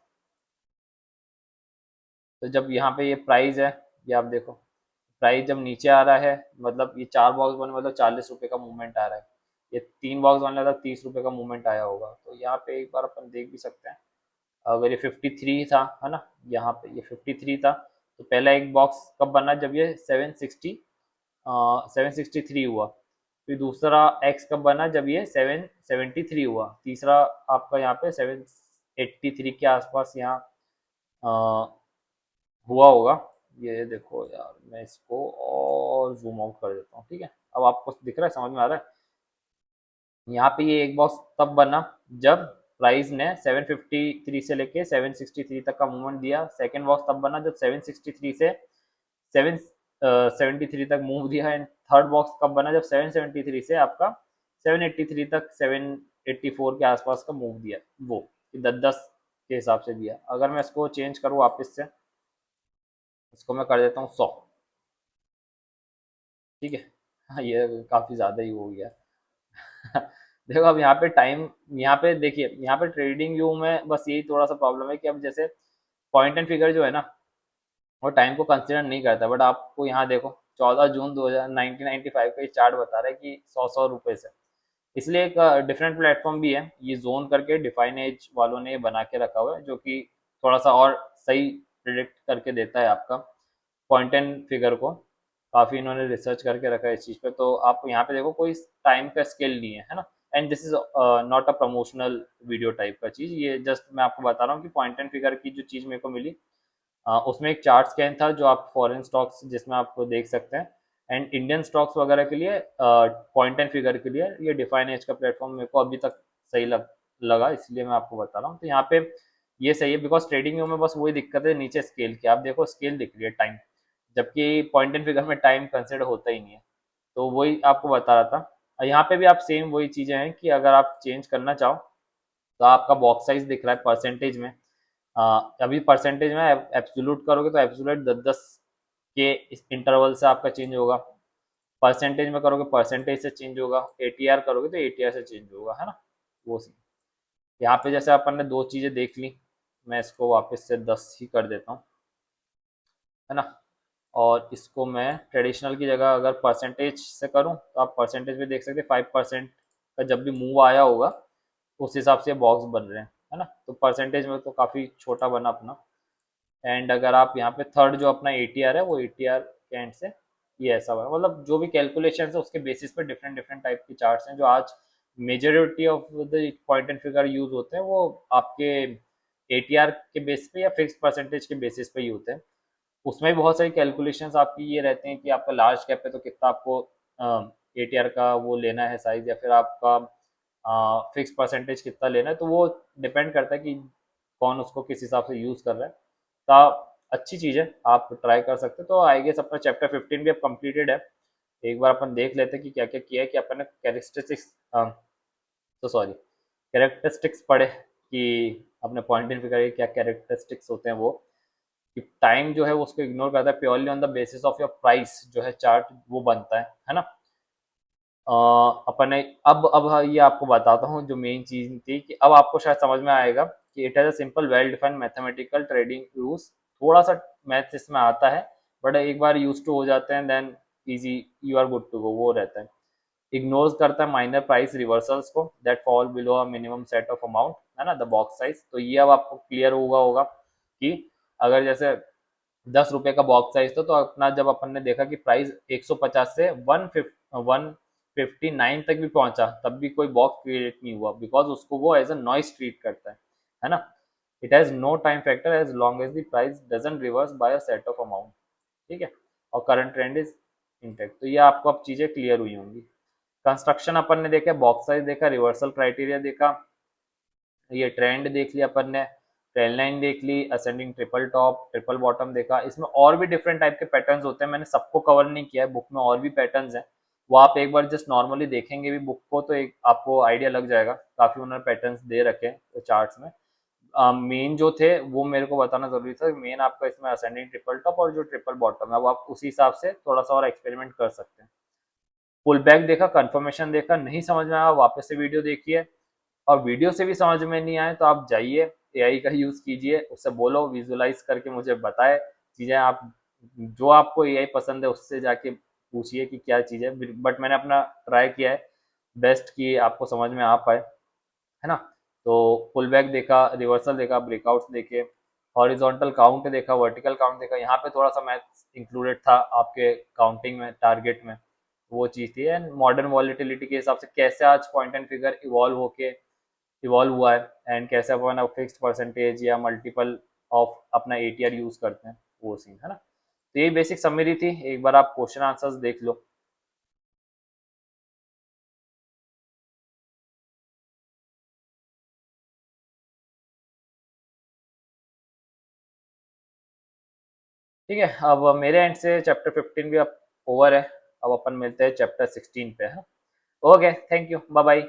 तो जब यहाँ पे ये प्राइस है, ये आप देखो प्राइस जब नीचे आ रहा है, मतलब ये 4 बॉक्स बने मतलब 40 रुपये का मूवमेंट आ रहा है। ये 3 बॉक्स बने मतलब 30 रुपये का मूवमेंट आया होगा। तो यहाँ पे एक बार अपन देख भी सकते हैं। अगर ये 53 था, है ना, यहाँ पे ये 53 था, तो पहला एक बॉक्स कब बना, जब ये 763 हुआ। फिर दूसरा एक्स कब बना, जब ये 773 हुआ। तीसरा आपका यहाँ पे 783 के आसपास यहाँ हुआ होगा। ये देखो यार, मैं इसको और जूम आउट कर देता हूँ, ठीक है। अब आपको दिख रहा है, समझ में आ रहा है। यहाँ पे ये एक बॉक्स तब बना जब प्राइस ने 753 से लेके 763 तक का मूवमेंट दिया। सेकंड बॉक्स तब बना जब 763 से 773 तक मूव दिया। एंड थर्ड बॉक्स कब बना, जब 773 से आपका 783 तक 784 के आसपास का मूव दिया। वो 10-10 के हिसाब से दिया। अगर मैं इसको चेंज करूँ वापस से, इसको मैं कर देता हूँ 100, ठीक है। हाँ, ये काफ़ी ज़्यादा ही हो गया। देखो अब यहाँ पे टाइम, यहाँ पे देखिए, यहाँ पे ट्रेडिंग व्यू में बस यही थोड़ा सा प्रॉब्लम है कि अब जैसे पॉइंट एंड फिगर जो है ना, वो टाइम को कंसिडर नहीं करता। बट आपको यहाँ देखो 14 जून 1995 का ये चार्ट बता रहा है कि 100 रुपये से। इसलिए एक डिफरेंट प्लेटफॉर्म भी है, ये जोन करके डिफाइन एज वालों ने ये बना के रखा हुआ है, जो कि थोड़ा सा और सही प्रिडिक्ट करके देता है आपका पॉइंट एंड फिगर को। काफ़ी इन्होंने रिसर्च करके रखा है इस चीज़ पे। तो आप यहाँ पे देखो कोई टाइम का स्केल नहीं है ना। And this is not a promotional video type का चीज़, ये जस्ट मैं आपको बता रहा हूँ कि पॉइंट एंड फिगर की जो चीज़ मेरे को मिली, उसमें एक चार्ट स्कैन था जो आप फॉरेन स्टॉक्स जिसमें आप देख सकते हैं। एंड इंडियन स्टॉक्स वगैरह के लिए पॉइंट एंड फिगर के लिए ये डिफाइन एज का प्लेटफॉर्म मेरे को अभी तक सही लगा, इसलिए मैं आपको बता रहा हूँ। तो यहाँ पे ये सही है, बिकॉज ट्रेडिंग व्यू में बस वही दिक्कत है नीचे स्केल की, आप देखो स्केल दिख रही है टाइम, जबकि पॉइंट एंड फिगर में टाइम कंसिडर होता ही नहीं है। तो वही आपको बता रहा था। यहाँ पे भी आप सेम वही चीज़ें हैं कि अगर आप चेंज करना चाहो तो आपका बॉक्स साइज दिख रहा है परसेंटेज में। अभी परसेंटेज में एब्सोल्यूट करोगे तो एब्सोल्यूट 10-10 के इस इंटरवल से आपका चेंज होगा। परसेंटेज में करोगे परसेंटेज से चेंज होगा, एटीआर करोगे तो एटीआर से चेंज होगा, है ना। वो सी यहाँ पे जैसे अपन ने दो चीज़ें देख ली, मैं इसको वापस से 10 ही कर देता हूँ, है ना। और इसको मैं ट्रेडिशनल की जगह अगर परसेंटेज से करूँ तो आप परसेंटेज में देख सकते हैं 5% का जब भी मूव आया होगा उस हिसाब से बॉक्स बन रहे हैं, है ना। तो परसेंटेज में तो काफ़ी छोटा बना अपना। एंड अगर आप यहाँ पे थर्ड जो अपना एटीआर है वो एटीआर के एंड से ये ऐसा हुआ, मतलब जो भी कैलकुलेशन है उसके बेसिस पे डिफरेंट डिफरेंट टाइप की चार्ट्स हैं जो आज majority of the point and figure use होते हैं, वो आपके एटीआर के बेस पे या फिक्स परसेंटेज के बेसिस पे ही होते हैं। उसमें भी बहुत सारी कैलकुलेशंस आपकी ये रहते हैं कि आपका लार्ज कैप है तो कितना आपको एटीआर का वो लेना है साइज, या फिर आपका फिक्स परसेंटेज कितना लेना है, तो वो डिपेंड करता है कि कौन उसको किस हिसाब से यूज़ कर रहा है। तो अच्छी चीज़ है, आप ट्राई कर सकते हो। तो आई गेस अपना चैप्टर 15 भी अब कंप्लीटेड है। एक बार अपन देख लेते हैं कि क्या क्या किया है, कि अपन ने कैरेक्टरिस्टिक्स तो सॉरी कैरेक्टरिस्टिक्स पढ़े कि अपने पॉइंट इन फिगर के क्या कैरेक्टरिस्टिक्स होते हैं, वो कि टाइम जो है वो उसको इग्नोर करता है, purely on the basis of your price जो है चार्ट वो बनता है ना। अ, अपन ने अब ये आपको बताता हूँ जो मेन चीज थी, कि अब आपको शायद समझ में आएगा कि it has a simple well defined mathematical trading rules. थोड़ा सा मैथ्स इसमें आता है, बट एक बार यूज टू हो जाते हैं then easy, you are good to go, वो रहता है। इग्नोर्स करता है माइनर प्राइस रिवर्सल्स को that fall below a minimum set of amount, है ना, द बॉक्स साइज। तो ये अब आपको क्लियर होगा कि अगर जैसे 10 रुपए का बॉक्स साइज था, तो अपना जब अपन ने देखा कि प्राइस 150 से 159 तक भी पहुंचा तब भी कोई बॉक्स क्रिएट नहीं हुआ, बिकॉज उसको वो एज अ नॉइस ट्रीट करता है ना। It has no time factor as long as the price doesn't reverse by a set of amount, ठीक है। और करंट ट्रेंड इज इंटेक्ट। तो ये आपको अब चीजें क्लियर हुई होंगी। कंस्ट्रक्शन अपन ने देखा, बॉक्स साइज देखा, रिवर्सल क्राइटेरिया देखा, ये ट्रेंड देख लिया अपन ने, ट्रेल लाइन देख ली, ascending triple top triple bottom देखा। इसमें और भी डिफरेंट टाइप के पैटर्न्स होते हैं, मैंने सबको कवर नहीं किया है, बुक में और भी पैटर्न्स हैं, वो आप एक बार जस्ट नॉर्मली देखेंगे भी बुक को तो एक आपको आइडिया लग जाएगा। काफी उन्होंने पैटर्न्स दे रखे हैं चार्ट्स में। मेन जो थे वो मेरे को बताना जरूरी था। मेन आपका इसमें असेंडिंग ट्रिपल टॉप और जो ट्रिपल बॉटम है, वो आप उसी हिसाब से थोड़ा सा और एक्सपेरिमेंट कर सकते हैं। पुल बैक देखा, कंफर्मेशन देखा, नहीं समझ में आया वापस से वीडियो देखिए। और वीडियो से भी समझ में नहीं आए तो आप जाइए एआई का यूज़ कीजिए, उससे बोलो विजुलाइज करके मुझे बताए चीज़ें। आप जो आपको एआई पसंद है उससे जाके पूछिए कि क्या चीज़ है, बट मैंने अपना ट्राई किया है बेस्ट कि आपको समझ में आ पाए, है ना। तो पुल बैक देखा, रिवर्सल देखा, ब्रेकआउट्स देखे, हॉरिजॉन्टल काउंट देखा, वर्टिकल काउंट देखा। यहाँ पे थोड़ा सा मैथ्स इंक्लूडेड था आपके काउंटिंग में, टारगेट में, वो चीज़ थी। एंड मॉडर्न वॉलिटिलिटी के हिसाब से कैसे आज पॉइंट एंड फिगर इवॉल्व हुआ है, एंड कैसे अपन फिक्स्ड परसेंटेज या मल्टीपल ऑफ अपना एटीआर यूज करते हैं, वो सीन है ना। तो ये बेसिक समरी थी, एक बार आप क्वेश्चन आंसर्स देख लो। ठीक है, अब मेरे एंड से चैप्टर 15 भी अब ओवर है। अब अपन मिलते हैं चैप्टर 16 पे, है। Okay, thank you, bye bye.